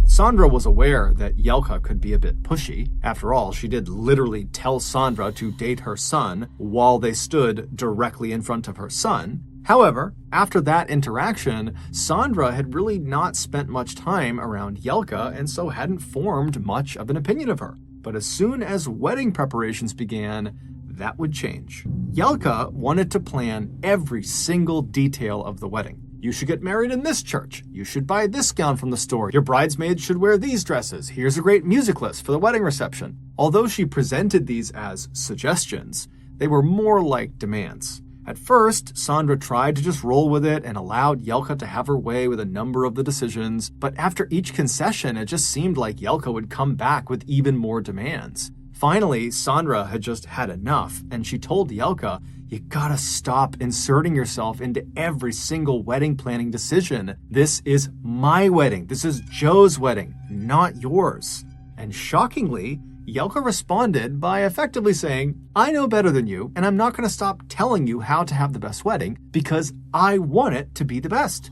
S1: Sandra was aware that Yelka could be a bit pushy. After all, she did literally tell Sandra to date her son while they stood directly in front of her son. However, after that interaction, Sandra had really not spent much time around Yelka and so hadn't formed much of an opinion of her. But as soon as wedding preparations began, that would change. Yelka wanted to plan every single detail of the wedding. You should get married in this church. You should buy this gown from the store. Your bridesmaids should wear these dresses. Here's a great music list for the wedding reception. Although she presented these as suggestions, they were more like demands. At first, Sandra tried to just roll with it and allowed Yelka to have her way with a number of the decisions, but after each concession, it just seemed like Yelka would come back with even more demands. Finally, Sandra had just had enough, and she told Yelka, "You gotta stop inserting yourself into every single wedding planning decision. This is my wedding. This is Joe's wedding, not yours." And shockingly, Yelka responded by effectively saying, "I know better than you, and I'm not going to stop telling you how to have the best wedding because I want it to be the best."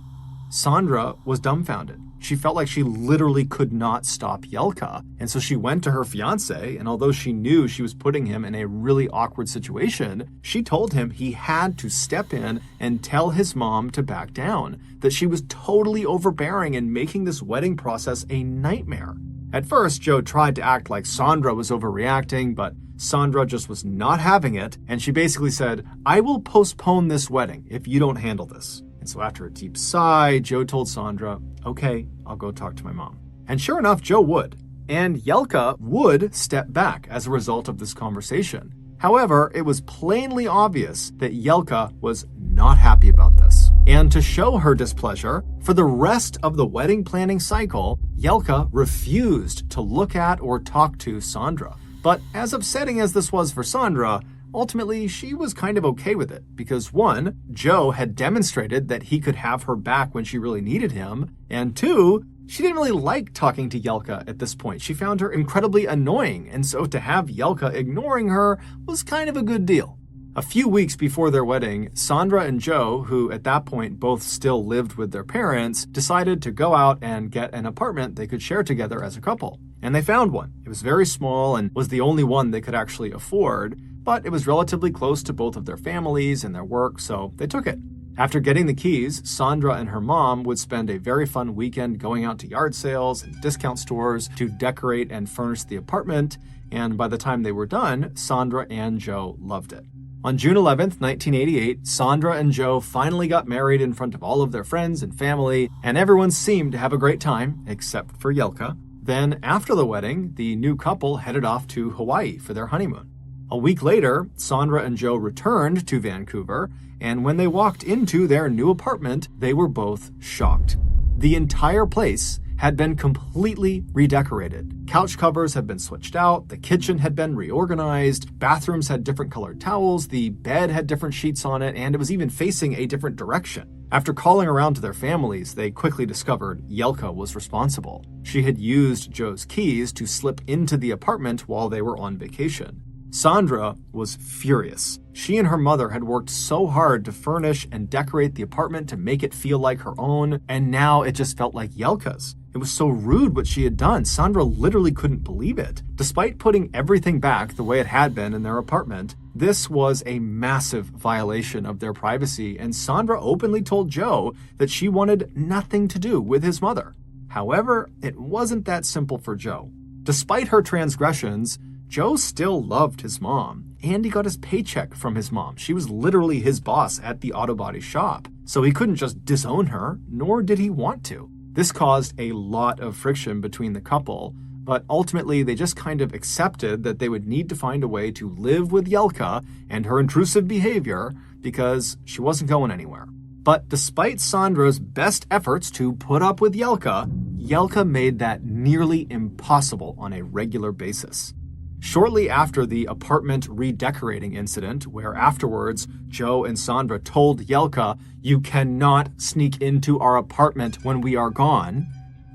S1: Sandra was dumbfounded. She felt like she literally could not stop Yelka, and so she went to her fiance, and although she knew she was putting him in a really awkward situation, she told him he had to step in and tell his mom to back down, that she was totally overbearing and making this wedding process a nightmare. At first, Joe tried to act like Sandra was overreacting, but Sandra just was not having it, and she basically said, "I will postpone this wedding if you don't handle this." And so after a deep sigh, Joe told Sandra, "Okay, I'll go talk to my mom." And sure enough, Joe would. And Yelka would step back as a result of this conversation. However, it was plainly obvious that Yelka was not happy about this. And to show her displeasure, for the rest of the wedding planning cycle, Yelka refused to look at or talk to Sandra. But as upsetting as this was for Sandra, ultimately she was kind of okay with it because one, Joe had demonstrated that he could have her back when she really needed him, and two, she didn't really like talking to Yelka at this point. She found her incredibly annoying, and so to have Yelka ignoring her was kind of a good deal. A few weeks before their wedding, Sandra and Joe, who at that point both still lived with their parents, decided to go out and get an apartment they could share together as a couple. And they found one. It was very small and was the only one they could actually afford, but it was relatively close to both of their families and their work, so they took it. After getting the keys, Sandra and her mom would spend a very fun weekend going out to yard sales and discount stores to decorate and furnish the apartment, and by the time they were done, Sandra and Joe loved it. On June 11th, 1988, Sandra and Joe finally got married in front of all of their friends and family, and everyone seemed to have a great time, except for Jelka. Then, after the wedding, the new couple headed off to Hawaii for their honeymoon. A week later, Sandra and Joe returned to Vancouver, and when they walked into their new apartment, they were both shocked. The entire place had been completely redecorated. Couch covers had been switched out, the kitchen had been reorganized, bathrooms had different colored towels, the bed had different sheets on it, and it was even facing a different direction. After calling around to their families, they quickly discovered Jelka was responsible. She had used Joe's keys to slip into the apartment while they were on vacation. Sandra was furious. She and her mother had worked so hard to furnish and decorate the apartment to make it feel like her own, and now it just felt like Jelka's. It was so rude what she had done. Sandra literally couldn't believe it. Despite putting everything back the way it had been in their apartment, this was a massive violation of their privacy, and Sandra openly told Joe that she wanted nothing to do with his mother. However, it wasn't that simple for Joe. Despite her transgressions, Joe still loved his mom, and he got his paycheck from his mom. She was literally his boss at the auto body shop, so he couldn't just disown her, nor did he want to. This caused a lot of friction between the couple, but ultimately they just kind of accepted that they would need to find a way to live with Jelka and her intrusive behavior because she wasn't going anywhere. But despite Sandra's best efforts to put up with Jelka, Jelka made that nearly impossible on a regular basis. Shortly after the apartment redecorating incident, where afterwards Joe and Sandra told Jelka, "You cannot sneak into our apartment when we are gone,"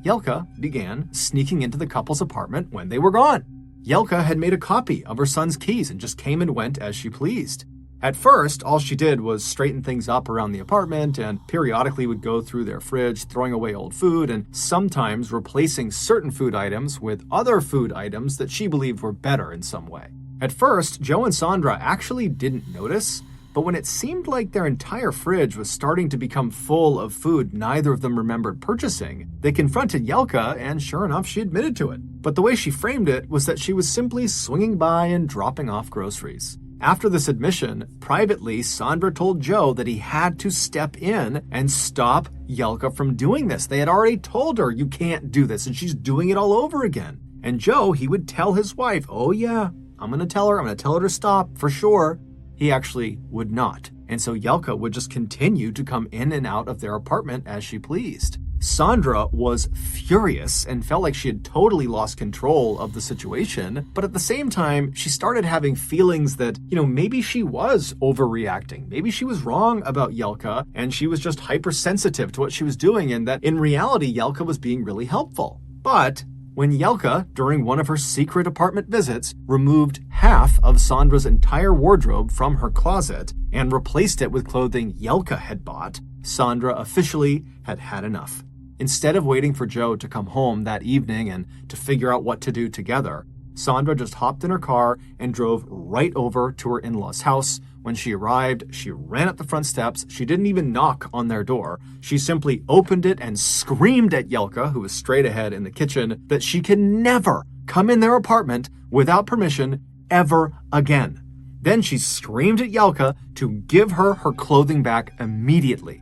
S1: Jelka began sneaking into the couple's apartment when they were gone. Jelka had made a copy of her son's keys and just came and went as she pleased. At first, all she did was straighten things up around the apartment and periodically would go through their fridge, throwing away old food and sometimes replacing certain food items with other food items that she believed were better in some way. At first, Joe and Sandra actually didn't notice, but when it seemed like their entire fridge was starting to become full of food neither of them remembered purchasing, they confronted Jelka, and sure enough, she admitted to it. But the way she framed it was that she was simply swinging by and dropping off groceries. After this admission, privately, Sandra told Joe that he had to step in and stop Jelka from doing this. They had already told her, "You can't do this," and she's doing it all over again. And Joe, he would tell his wife, "Oh yeah, I'm going to tell her to stop, for sure." He actually would not. And so Jelka would just continue to come in and out of their apartment as she pleased. Sandra was furious and felt like she had totally lost control of the situation, but at the same time, she started having feelings that, maybe she was overreacting. Maybe she was wrong about Jelka, and she was just hypersensitive to what she was doing, and that in reality, Jelka was being really helpful. But when Jelka, during one of her secret apartment visits, removed half of Sandra's entire wardrobe from her closet and replaced it with clothing Jelka had bought, Sandra officially had had enough. Instead of waiting for Joe to come home that evening and to figure out what to do together, Sandra just hopped in her car and drove right over to her in-laws' house. When she arrived, she ran up the front steps. She didn't even knock on their door. She simply opened it and screamed at Jelka, who was straight ahead in the kitchen, that she can never come in their apartment without permission ever again. Then she screamed at Jelka to give her her clothing back immediately.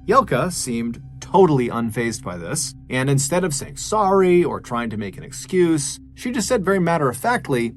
S1: Jelka seemed totally unfazed by this, and instead of saying sorry or trying to make an excuse, she just said very matter-of-factly,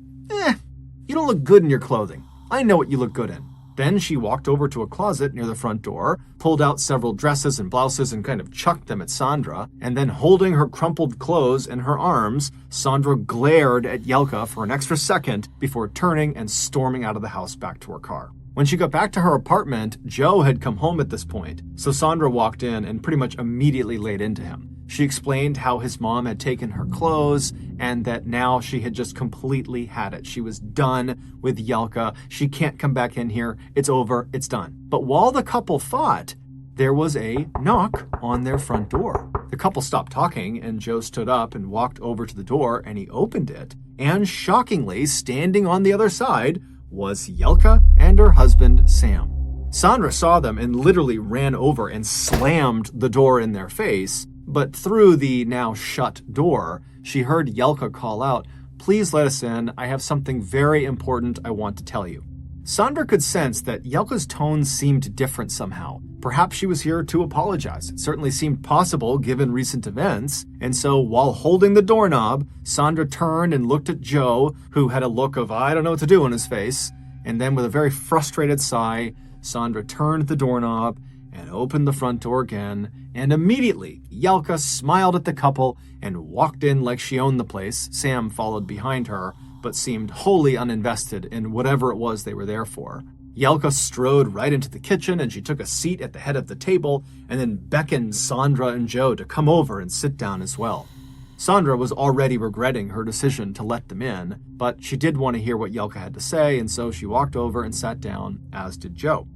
S1: "You don't look good in your clothing. I know what you look good in." Then she walked over to a closet near the front door, pulled out several dresses and blouses and kind of chucked them at Sandra, and then holding her crumpled clothes in her arms, Sandra glared at Jelka for an extra second before turning and storming out of the house back to her car. When she got back to her apartment, Joe had come home at this point, so Sandra walked in and pretty much immediately laid into him. She explained how his mom had taken her clothes and that now she had just completely had it. She was done with Jelka. She can't come back in here. It's over. It's done. But while the couple fought, there was a knock on their front door. The couple stopped talking and Joe stood up and walked over to the door and he opened it. And shockingly, standing on the other side was Jelka and her husband, Sam. Sandra saw them and literally ran over and slammed the door in their face, but through the now shut door, she heard Jelka call out, "Please let us in. I have something very important I want to tell you." Sandra could sense that Jelka's tone seemed different somehow. Perhaps she was here to apologize. It certainly seemed possible given recent events. And so while holding the doorknob, Sandra turned and looked at Joe, who had a look of I don't know what to do on his face. And then with a very frustrated sigh, Sandra turned the doorknob and opened the front door again. And immediately, Jelka smiled at the couple and walked in like she owned the place. Sam followed behind her, but seemed wholly uninvested in whatever it was they were there for. Jelka strode right into the kitchen and she took a seat at the head of the table and then beckoned Sandra and Joe to come over and sit down as well. Sandra was already regretting her decision to let them in, but she did want to hear what Jelka had to say, and so she walked over and sat down, as did Joe.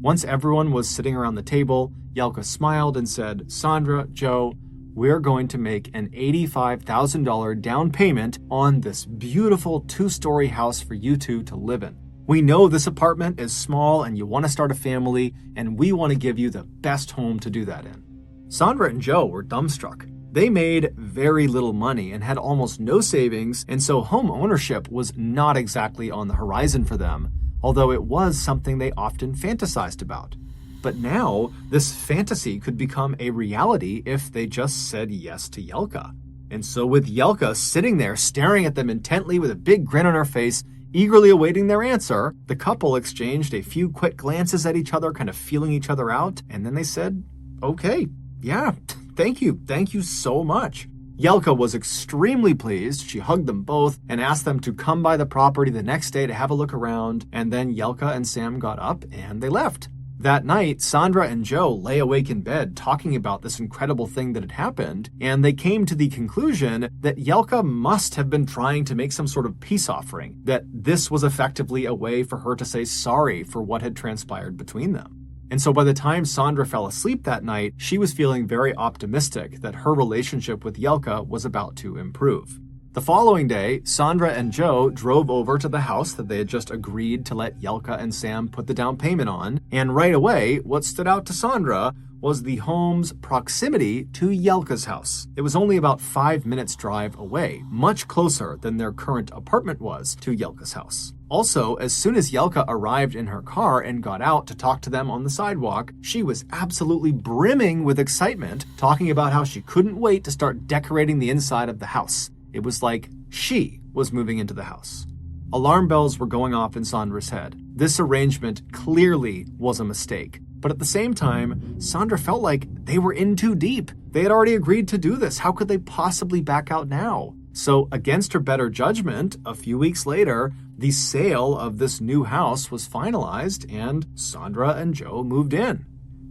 S1: Once everyone was sitting around the table, Jelka smiled and said, "Sandra, Joe, we're going to make an $85,000 down payment on this beautiful 2-story house for you two to live in. We know this apartment is small and you want to start a family, and we want to give you the best home to do that in." Sandra and Joe were dumbstruck. They made very little money and had almost no savings, and so home ownership was not exactly on the horizon for them, although it was something they often fantasized about. But now, this fantasy could become a reality if they just said yes to Jelka. And so with Jelka sitting there staring at them intently with a big grin on her face, eagerly awaiting their answer, the couple exchanged a few quick glances at each other, kind of feeling each other out, and then they said, "Okay, yeah, thank you so much." Jelka was extremely pleased. She hugged them both and asked them to come by the property the next day to have a look around, and then Jelka and Sam got up and they left. That night, Sandra and Joe lay awake in bed talking about this incredible thing that had happened, and they came to the conclusion that Jelka must have been trying to make some sort of peace offering, that this was effectively a way for her to say sorry for what had transpired between them. And so by the time Sandra fell asleep that night, she was feeling very optimistic that her relationship with Jelka was about to improve. The following day, Sandra and Joe drove over to the house that they had just agreed to let Jelka and Sam put the down payment on, and right away, what stood out to Sandra was the home's proximity to Jelka's house. It was only about 5 minutes drive away, much closer than their current apartment was to Jelka's house. Also, as soon as Jelka arrived in her car and got out to talk to them on the sidewalk, she was absolutely brimming with excitement, talking about how she couldn't wait to start decorating the inside of the house. It was like she was moving into the house. Alarm bells were going off in Sandra's head. This arrangement clearly was a mistake. But at the same time, Sandra felt like they were in too deep. They had already agreed to do this. How could they possibly back out now? So against her better judgment, a few weeks later, the sale of this new house was finalized and Sandra and Joe moved in.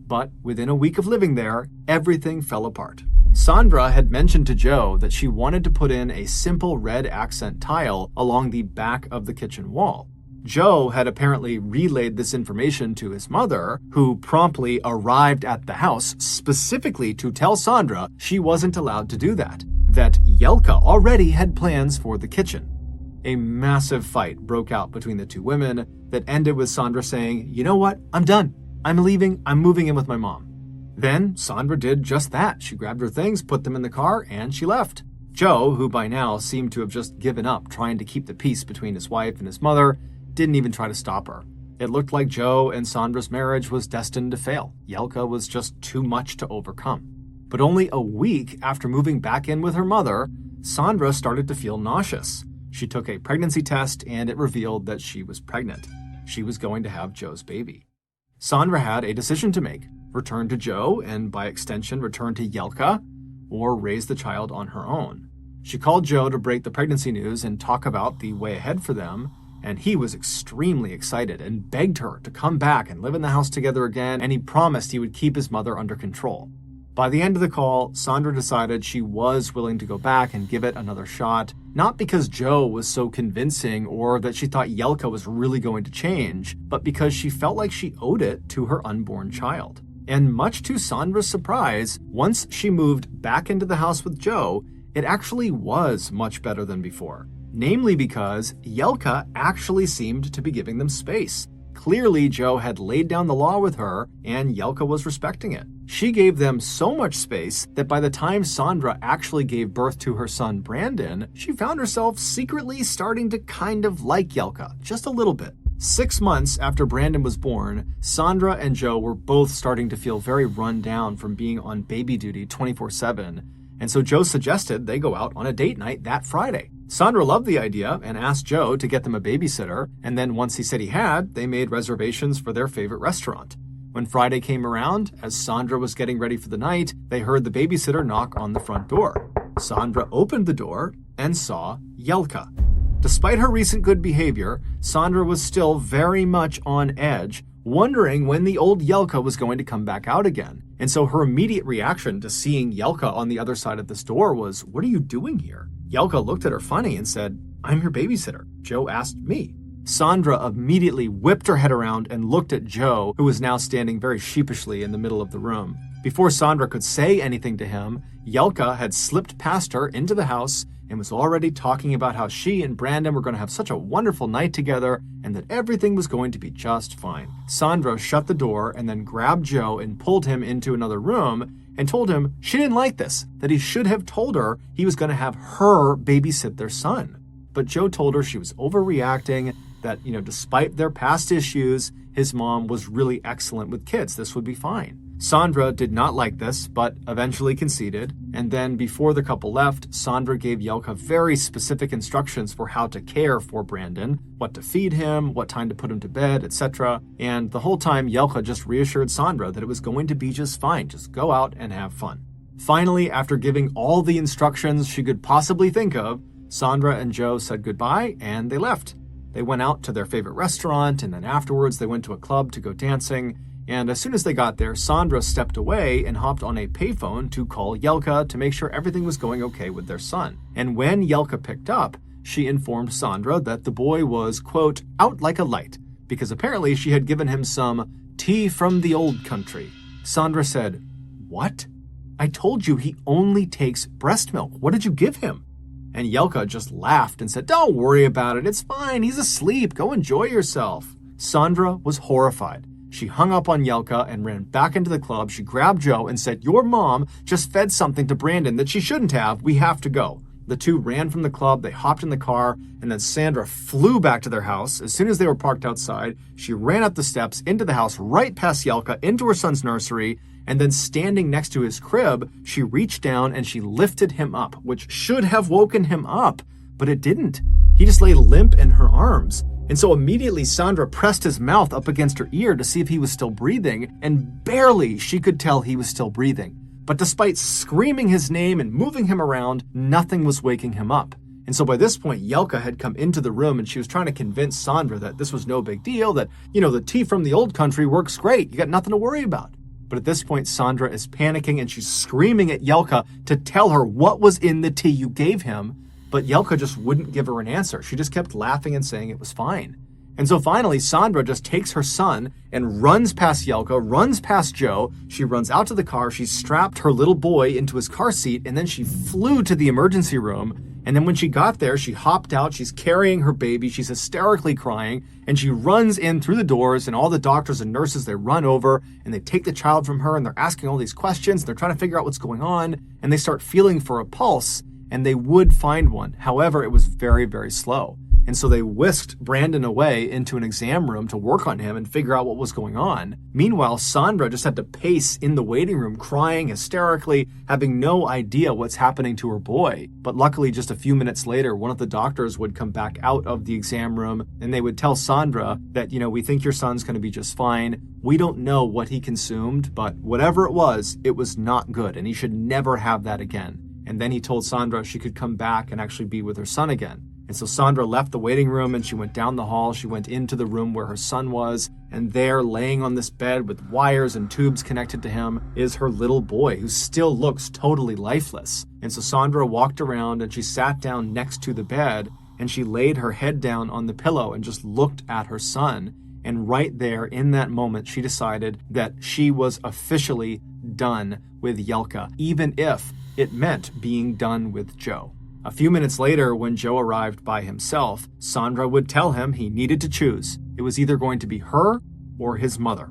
S1: But within a week of living there, everything fell apart. Sandra had mentioned to Joe that she wanted to put in a simple red accent tile along the back of the kitchen wall. Joe had apparently relayed this information to his mother, who promptly arrived at the house specifically to tell Sandra she wasn't allowed to do that Jelka already had plans for the kitchen. A massive fight broke out between the two women that ended with Sandra saying, "You know what? I'm done. I'm leaving. I'm moving in with my mom." Then Sandra did just that. She grabbed her things, put them in the car, and she left. Joe, who by now seemed to have just given up trying to keep the peace between his wife and his mother, didn't even try to stop her. It looked like Joe and Sandra's marriage was destined to fail. Jelka was just too much to overcome. But only a week after moving back in with her mother, Sandra started to feel nauseous. She took a pregnancy test and it revealed that she was pregnant. She was going to have Joe's baby. Sandra had a decision to make: return to Joe and by extension return to Jelka, or raise the child on her own. She called Joe to break the pregnancy news and talk about the way ahead for them, and he was extremely excited and begged her to come back and live in the house together again, and he promised he would keep his mother under control. By the end of the call, Sandra decided she was willing to go back and give it another shot, not because Joe was so convincing or that she thought Jelka was really going to change, but because she felt like she owed it to her unborn child. And much to Sandra's surprise, once she moved back into the house with Joe, it actually was much better than before. Namely because Jelka actually seemed to be giving them space. Clearly, Joe had laid down the law with her, and Jelka was respecting it. She gave them so much space that by the time Sandra actually gave birth to her son Brandon, she found herself secretly starting to kind of like Jelka, just a little bit. 6 months after Brandon was born, Sandra and Joe were both starting to feel very run down from being on baby duty 24/7, and so Joe suggested they go out on a date night that Friday. Sandra loved the idea and asked Joe to get them a babysitter, and then once he said he had, they made reservations for their favorite restaurant. When Friday came around, as Sandra was getting ready for the night, they heard the babysitter knock on the front door. Sandra opened the door and saw Yelka. Despite her recent good behavior, Sandra was still very much on edge, wondering when the old Yelka was going to come back out again. And so her immediate reaction to seeing Yelka on the other side of this door was, "What are you doing here?" Yelka looked at her funny and said, "I'm your babysitter. Joe asked me." Sandra immediately whipped her head around and looked at Joe, who was now standing very sheepishly in the middle of the room. Before Sandra could say anything to him, Yelka had slipped past her into the house and was already talking about how she and Brandon were going to have such a wonderful night together and that everything was going to be just fine. Sandra shut the door and then grabbed Joe and pulled him into another room and told him she didn't like this, that he should have told her he was going to have her babysit their son. But Joe told her she was overreacting, that, despite their past issues, his mom was really excellent with kids. This would be fine. Sandra did not like this, but eventually conceded. And then before the couple left, Sandra gave Yelka very specific instructions for how to care for Brandon, what to feed him, what time to put him to bed, etc. And the whole time, Yelka just reassured Sandra that it was going to be just fine. Just go out and have fun. Finally, after giving all the instructions she could possibly think of, Sandra and Joe said goodbye and they left. They went out to their favorite restaurant, and then afterwards they went to a club to go dancing. And as soon as they got there, Sandra stepped away and hopped on a payphone to call Yelka to make sure everything was going okay with their son. And when Yelka picked up, she informed Sandra that the boy was, quote, out like a light, because apparently she had given him some tea from the old country. Sandra said, "What? I told you he only takes breast milk. What did you give him?" And Yelka just laughed and said, "Don't worry about it. It's fine. He's asleep. Go enjoy yourself." Sandra was horrified. She hung up on Yelka and ran back into the club. She grabbed Joe and said, "Your mom just fed something to Brandon that she shouldn't have. We have to go." The two ran from the club. They hopped in the car, and then Sandra flew back to their house. As soon as they were parked outside, she ran up the steps into the house, right past Yelka, into her son's nursery, and then standing next to his crib, she reached down and she lifted him up, which should have woken him up, but it didn't. He just lay limp in her arms. And so immediately Sandra pressed his mouth up against her ear to see if he was still breathing, and barely she could tell he was still breathing. But despite screaming his name and moving him around, nothing was waking him up. And so by this point, Yelka had come into the room and she was trying to convince Sandra that this was no big deal, that, the tea from the old country works great. You got nothing to worry about. But at this point, Sandra is panicking and she's screaming at Yelka to tell her what was in the tea you gave him. But Yelka just wouldn't give her an answer. She just kept laughing and saying it was fine. And so finally, Sandra just takes her son and runs past Yelka, runs past Joe. She runs out to the car. She strapped her little boy into his car seat, and then she flew to the emergency room. And then when she got there, she hopped out. She's carrying her baby. She's hysterically crying. And she runs in through the doors, and all the doctors and nurses, they run over and they take the child from her, and they're asking all these questions. They're trying to figure out what's going on, and they start feeling for a pulse. And they would find one. However, it was very, very slow. And so they whisked Brandon away into an exam room to work on him and figure out what was going on. Meanwhile, Sandra just had to pace in the waiting room, crying hysterically, having no idea what's happening to her boy. But luckily, just a few minutes later, one of the doctors would come back out of the exam room and they would tell Sandra that, we think your son's going to be just fine. We don't know what he consumed, but whatever it was not good, and he should never have that again. And then he told Sandra she could come back and actually be with her son again. And so Sandra left the waiting room and she went down the hall. She went into the room where her son was. And there, laying on this bed with wires and tubes connected to him, is her little boy, who still looks totally lifeless. And so Sandra walked around and she sat down next to the bed and she laid her head down on the pillow and just looked at her son. And right there, in that moment, she decided that she was officially done with Yelka, even if it meant being done with Joe. A few minutes later, when Joe arrived by himself, Sandra would tell him he needed to choose. It was either going to be her or his mother.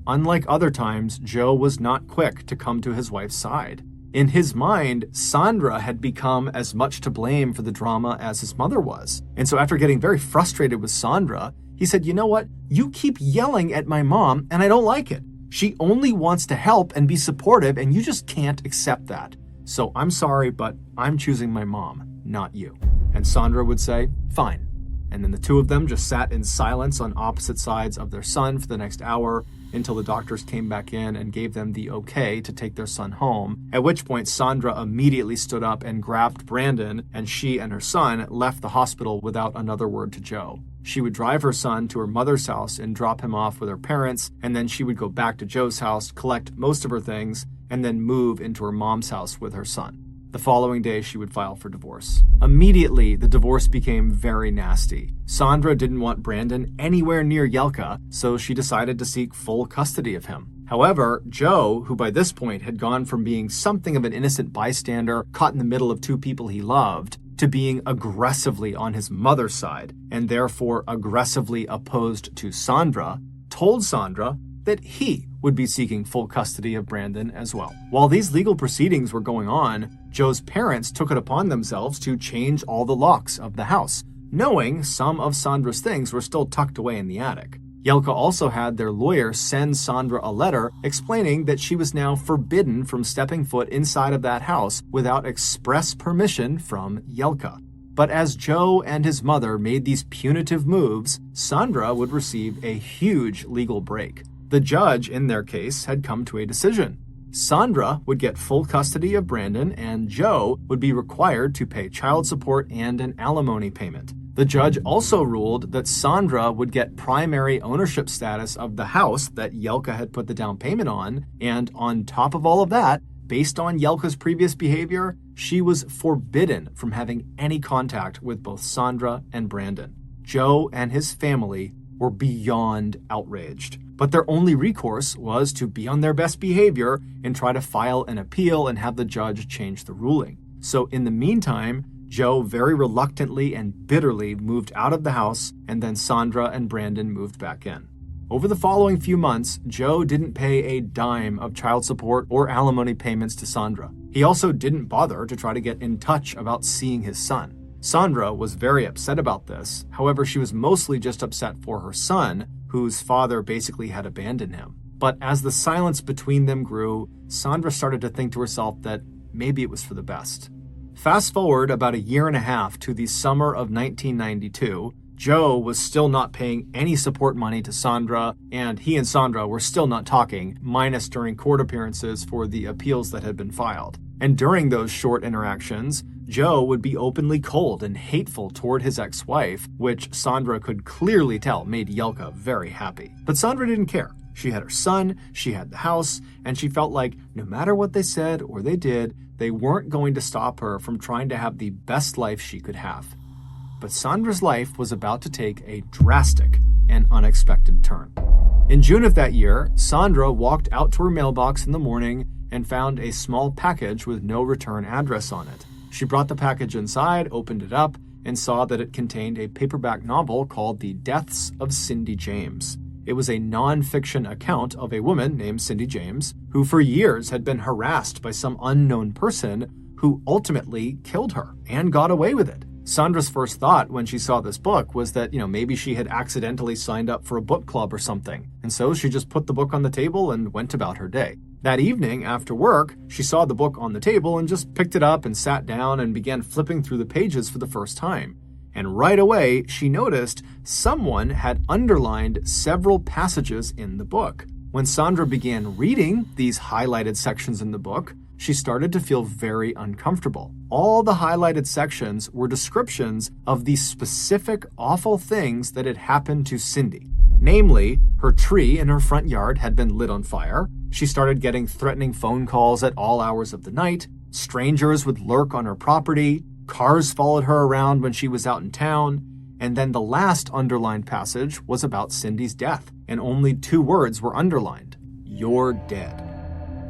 S1: Unlike other times, Joe was not quick to come to his wife's side. In his mind, Sandra had become as much to blame for the drama as his mother was. And so after getting very frustrated with Sandra,
S2: He said, "You know what? You keep yelling at my mom and I don't like it. She only wants to help and be supportive and you just can't accept that. So I'm sorry, but I'm choosing my mom, not you." And Sandra would say, "Fine." And then the two of them just sat in silence on opposite sides of their son for the next hour until the doctors came back in and gave them the okay to take their son home, at which point Sandra immediately stood up and grabbed Brandon, and she and her son left the hospital without another word to Joe. She would drive her son to her mother's house and drop him off with her parents, and then she would go back to Joe's house, collect most of her things, and then move into her mom's house with her son. The following day, she would file for divorce. Immediately, the divorce became very nasty. Sandra didn't want Brandon anywhere near Jelka, so she decided to seek full custody of him. However, Joe, who by this point had gone from being something of an innocent bystander caught in the middle of two people he loved, to being aggressively on his mother's side, and therefore aggressively opposed to Sandra, told Sandra that he would be seeking full custody of Brandon as well. While these legal proceedings were going on, Joe's parents took it upon themselves to change all the locks of the house, knowing some of Sandra's things were still tucked away in the attic. Jelka also had their lawyer send Sandra a letter explaining that she was now forbidden from stepping foot inside of that house without express permission from Jelka. But as Joe and his mother made these punitive moves, Sandra would receive a huge legal break. The judge in their case had come to a decision. Sandra would get full custody of Brandon, and Joe would be required to pay child support and an alimony payment. The judge also ruled that Sandra would get primary ownership status of the house that Jelka had put the down payment on, and on top of all of that, based on Jelka's previous behavior, she was forbidden from having any contact with both Sandra and Brandon. Joe and his family were beyond outraged. But their only recourse was to be on their best behavior and try to file an appeal and have the judge change the ruling. So in the meantime, Joe very reluctantly and bitterly moved out of the house, and then Sandra and Brandon moved back in. Over the following few months, Joe didn't pay a dime of child support or alimony payments to Sandra. He also didn't bother to try to get in touch about seeing his son. Sandra was very upset about this. However, she was mostly just upset for her son, whose father basically had abandoned him. But as the silence between them grew, Sandra started to think to herself that maybe it was for the best. Fast forward about a year and a half to the summer of 1992, Joe was still not paying any support money to Sandra, and he and Sandra were still not talking, minus during court appearances for the appeals that had been filed. And during those short interactions, Joe would be openly cold and hateful toward his ex-wife, which Sandra could clearly tell made Jelka very happy. But Sandra didn't care. She had her son, she had the house, and she felt like no matter what they said or they did, they weren't going to stop her from trying to have the best life she could have. But Sandra's life was about to take a drastic and unexpected turn. In June of that year, Sandra walked out to her mailbox in the morning and found a small package with no return address on it. She brought the package inside, opened it up, and saw that it contained a paperback novel called The Deaths of Cindy James. It was a non-fiction account of a woman named Cindy James, who for years had been harassed by some unknown person who ultimately killed her and got away with it. Sandra's first thought when she saw this book was that, maybe she had accidentally signed up for a book club or something. And so she just put the book on the table and went about her day. That evening, after work, she saw the book on the table and just picked it up and sat down and began flipping through the pages for the first time. And right away, she noticed someone had underlined several passages in the book. When Sandra began reading these highlighted sections in the book, she started to feel very uncomfortable. All the highlighted sections were descriptions of the specific awful things that had happened to Cindy. Namely, her tree in her front yard had been lit on fire. She started getting threatening phone calls at all hours of the night. Strangers would lurk on her property. Cars followed her around when she was out in town. And then the last underlined passage was about Cindy's death, and only 2 words were underlined: "You're dead."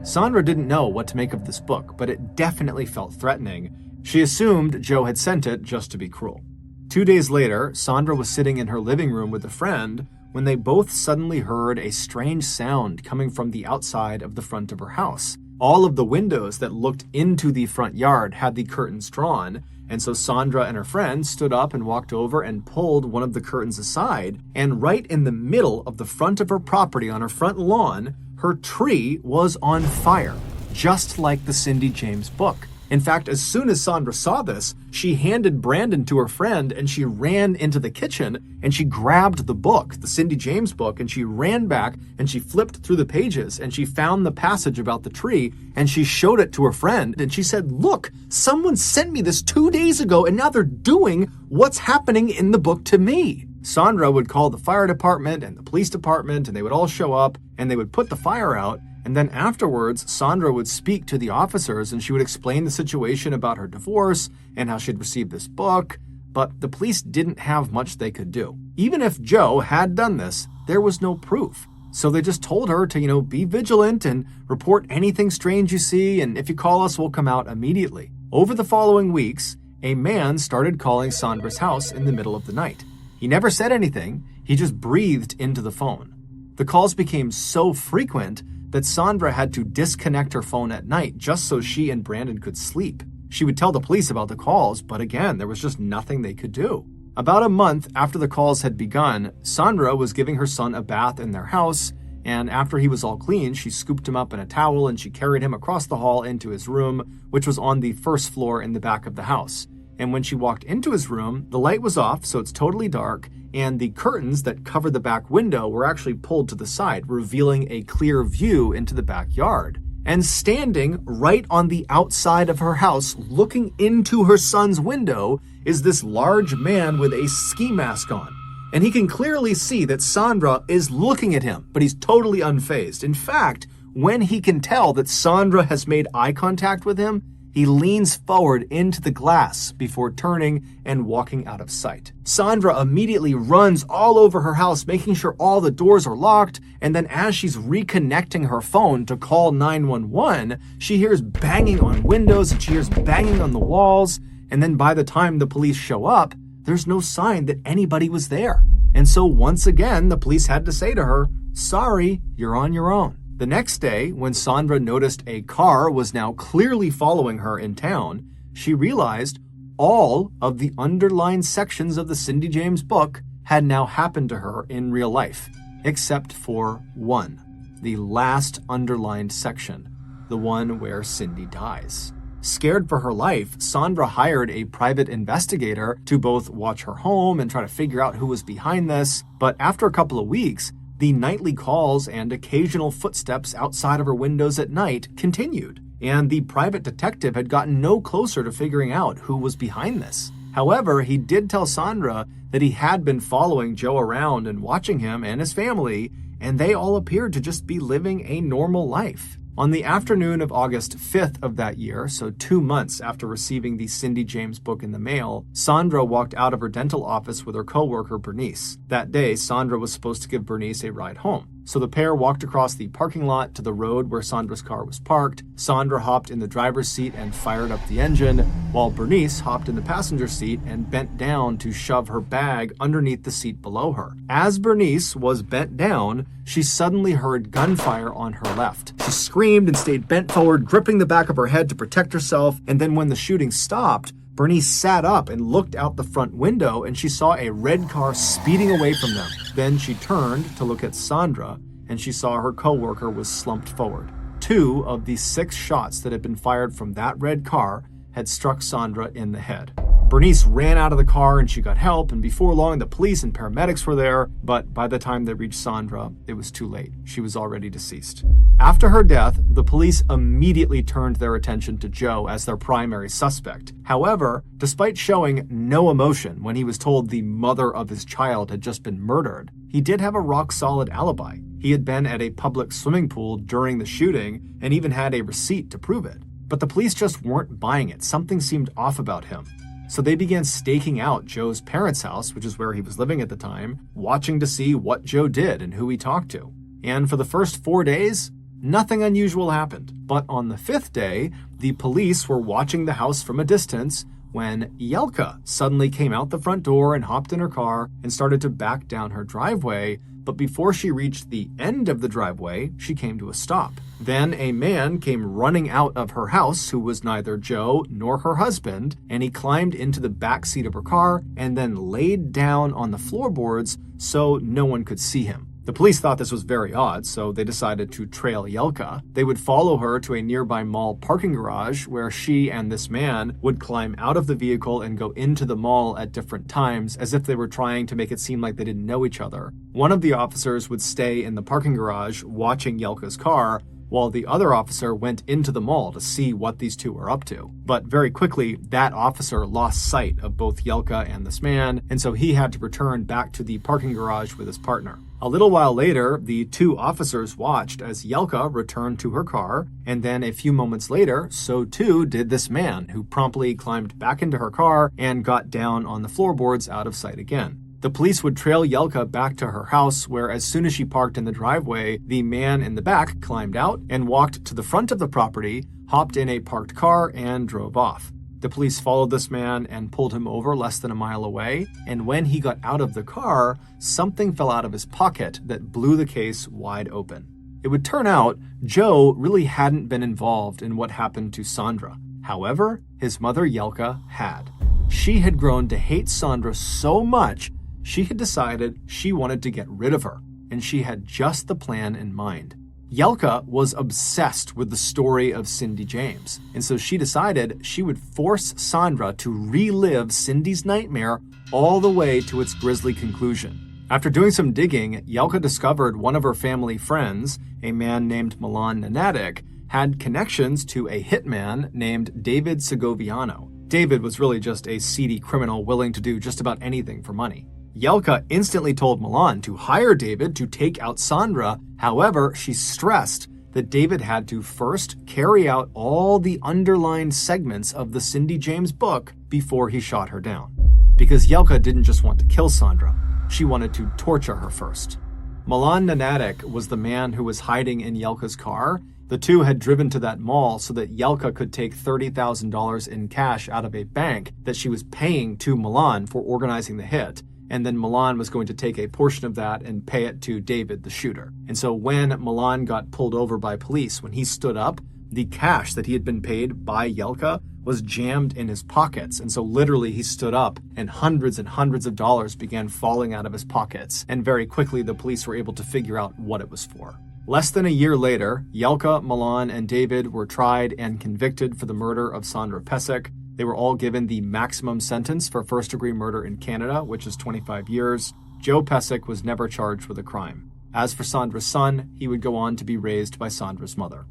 S2: Sandra didn't know what to make of this book, but it definitely felt threatening. She assumed Joe had sent it just to be cruel. 2 days later, Sandra was sitting in her living room with a friend when they both suddenly heard a strange sound coming from the outside of the front of her house. All of the windows that looked into the front yard had the curtains drawn, and so Sandra and her friend stood up and walked over and pulled one of the curtains aside, and right in the middle of the front of her property on her front lawn, her tree was on fire, just like the Cindy James book. In fact, as soon as Sandra saw this, she handed Brandon to her friend and she ran into the kitchen and she grabbed the book, the Cindy James book, and she ran back and she flipped through the pages and she found the passage about the tree and she showed it to her friend and she said, "Look, someone sent me this 2 days ago and now they're doing what's happening in the book to me." Sandra would call the fire department and the police department and they would all show up and they would put the fire out. And then afterwards, Sandra would speak to the officers and she would explain the situation about her divorce and how she'd received this book, but the police didn't have much they could do. Even if Joe had done this, there was no proof. So they just told her to, be vigilant and report anything strange you see, and if you call us, we'll come out immediately. Over the following weeks, a man started calling Sandra's house in the middle of the night. He never said anything, he just breathed into the phone. The calls became so frequent that Sandra had to disconnect her phone at night just so she and Brandon could sleep. She would tell the police about the calls, but again, there was just nothing they could do. About a month after the calls had begun, Sandra was giving her son a bath in their house, and after he was all clean, she scooped him up in a towel and she carried him across the hall into his room, which was on the first floor in the back of the house. And when she walked into his room, the light was off, so it's totally dark, and the curtains that covered the back window were actually pulled to the side, revealing a clear view into the backyard. And standing right on the outside of her house, looking into her son's window, is this large man with a ski mask on. And he can clearly see that Sandra is looking at him, but he's totally unfazed. In fact, when he can tell that Sandra has made eye contact with him, he leans forward into the glass before turning and walking out of sight. Sandra immediately runs all over her house, making sure all the doors are locked, and then as she's reconnecting her phone to call 911, she hears banging on windows and she hears banging on the walls, and then by the time the police show up, there's no sign that anybody was there. And so once again, the police had to say to her, "Sorry, you're on your own." The next day, when Sandra noticed a car was now clearly following her in town, she realized all of the underlined sections of the Cindy James book had now happened to her in real life, except for one, the last underlined section, the one where Cindy dies. Scared for her life, Sandra hired a private investigator to both watch her home and try to figure out who was behind this, but after a couple of weeks, the nightly calls and occasional footsteps outside of her windows at night continued, and the private detective had gotten no closer to figuring out who was behind this. However, he did tell Sandra that he had been following Joe around and watching him and his family, and they all appeared to just be living a normal life. On the afternoon of August 5th of that year, so 2 months after receiving the Cindy James book in the mail, Sandra walked out of her dental office with her coworker Bernice. That day, Sandra was supposed to give Bernice a ride home. So the pair walked across the parking lot to the road where Sandra's car was parked. Sandra hopped in the driver's seat and fired up the engine, while Bernice hopped in the passenger seat and bent down to shove her bag underneath the seat below her. As Bernice was bent down, she suddenly heard gunfire on her left. She screamed and stayed bent forward, gripping the back of her head to protect herself, and then when the shooting stopped, Bernice sat up and looked out the front window and she saw a red car speeding away from them. Then she turned to look at Sandra and she saw her coworker was slumped forward. 2 of the 6 shots that had been fired from that red car had struck Sandra in the head. Bernice ran out of the car and she got help, and before long the police and paramedics were there, but by the time they reached Sandra, it was too late. She was already deceased. After her death, the police immediately turned their attention to Joe as their primary suspect. However, despite showing no emotion when he was told the mother of his child had just been murdered, he did have a rock-solid alibi. He had been at a public swimming pool during the shooting and even had a receipt to prove it. But the police just weren't buying it. Something seemed off about him. So they began staking out Joe's parents' house, which is where he was living at the time, watching to see what Joe did and who he talked to. And for the first 4 days, nothing unusual happened. But on the 5th day, the police were watching the house from a distance when Yelka suddenly came out the front door and hopped in her car and started to back down her driveway. But before she reached the end of the driveway, she came to a stop. Then a man came running out of her house who was neither Joe nor her husband, and he climbed into the back seat of her car and then laid down on the floorboards so no one could see him. The police thought this was very odd, so they decided to trail Yelka. They would follow her to a nearby mall parking garage where she and this man would climb out of the vehicle and go into the mall at different times as if they were trying to make it seem like they didn't know each other. One of the officers would stay in the parking garage watching Yelka's car, while the other officer went into the mall to see what these two were up to. But very quickly, that officer lost sight of both Yelka and this man, and so he had to return back to the parking garage with his partner. A little while later, the two officers watched as Yelka returned to her car, and then a few moments later, so too did this man, who promptly climbed back into her car and got down on the floorboards out of sight again. The police would trail Yelka back to her house, where as soon as she parked in the driveway, the man in the back climbed out and walked to the front of the property, hopped in a parked car, and drove off. The police followed this man and pulled him over less than a mile away, and when he got out of the car, something fell out of his pocket that blew the case wide open. It would turn out Joe really hadn't been involved in what happened to Sandra. However, his mother Yelka had. She had grown to hate Sandra so much she had decided she wanted to get rid of her, and she had just the plan in mind. Yelka was obsessed with the story of Cindy James, and so she decided she would force Sandra to relive Cindy's nightmare all the way to its grisly conclusion. After doing some digging, Yelka discovered one of her family friends, a man named Mrballen had connections to a hitman named David Segoviano. David was really just a seedy criminal willing to do just about anything for money. Yelka instantly told Mrballen to hire David to take out Sandra. However, she stressed that David had to first carry out all the underlined segments of the Cindy James book before he shot her down. Because Yelka didn't just want to kill Sandra, she wanted to torture her first. Mrballen was the man who was hiding in Yelka's car. The two had driven to that mall so that Yelka could take $30,000 in cash out of a bank that she was paying to Mrballen for organizing the hit. And then Mrballen was going to take a portion of that and pay it to David, the shooter. And so when Mrballen got pulled over by police, when he stood up, the cash that he had been paid by Yelka was jammed in his pockets. And so literally he stood up and hundreds of dollars began falling out of his pockets. And very quickly the police were able to figure out what it was for. Less than a year later, Yelka, Mrballen, and David were tried and convicted for the murder of Sandra Pesek. They were all given the maximum sentence for first-degree murder in Canada, which is 25 years. Joe Pesek was never charged with a crime. As for Sandra's son, he would go on to be raised by Sandra's mother.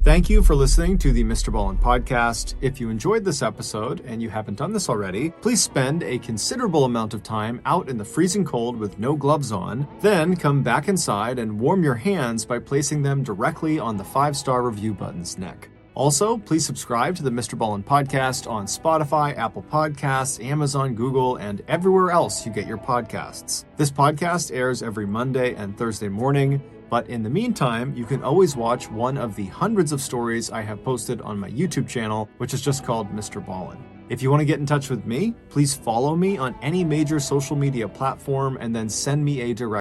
S2: Thank you for listening to the Mrballen podcast. If you enjoyed this episode and you haven't done this already, please spend a considerable amount of time out in the freezing cold with no gloves on, then come back inside and warm your hands by placing them directly on the 5-star review button's neck. Also, please subscribe to the Mrballen podcast on Spotify, Apple Podcasts, Amazon, Google, and everywhere else you get your podcasts. This podcast airs every Monday and Thursday morning, but in the meantime, you can always watch one of the hundreds of stories I have posted on my YouTube channel, which is just called Mrballen. If you want to get in touch with me, please follow me on any major social media platform and then send me a direct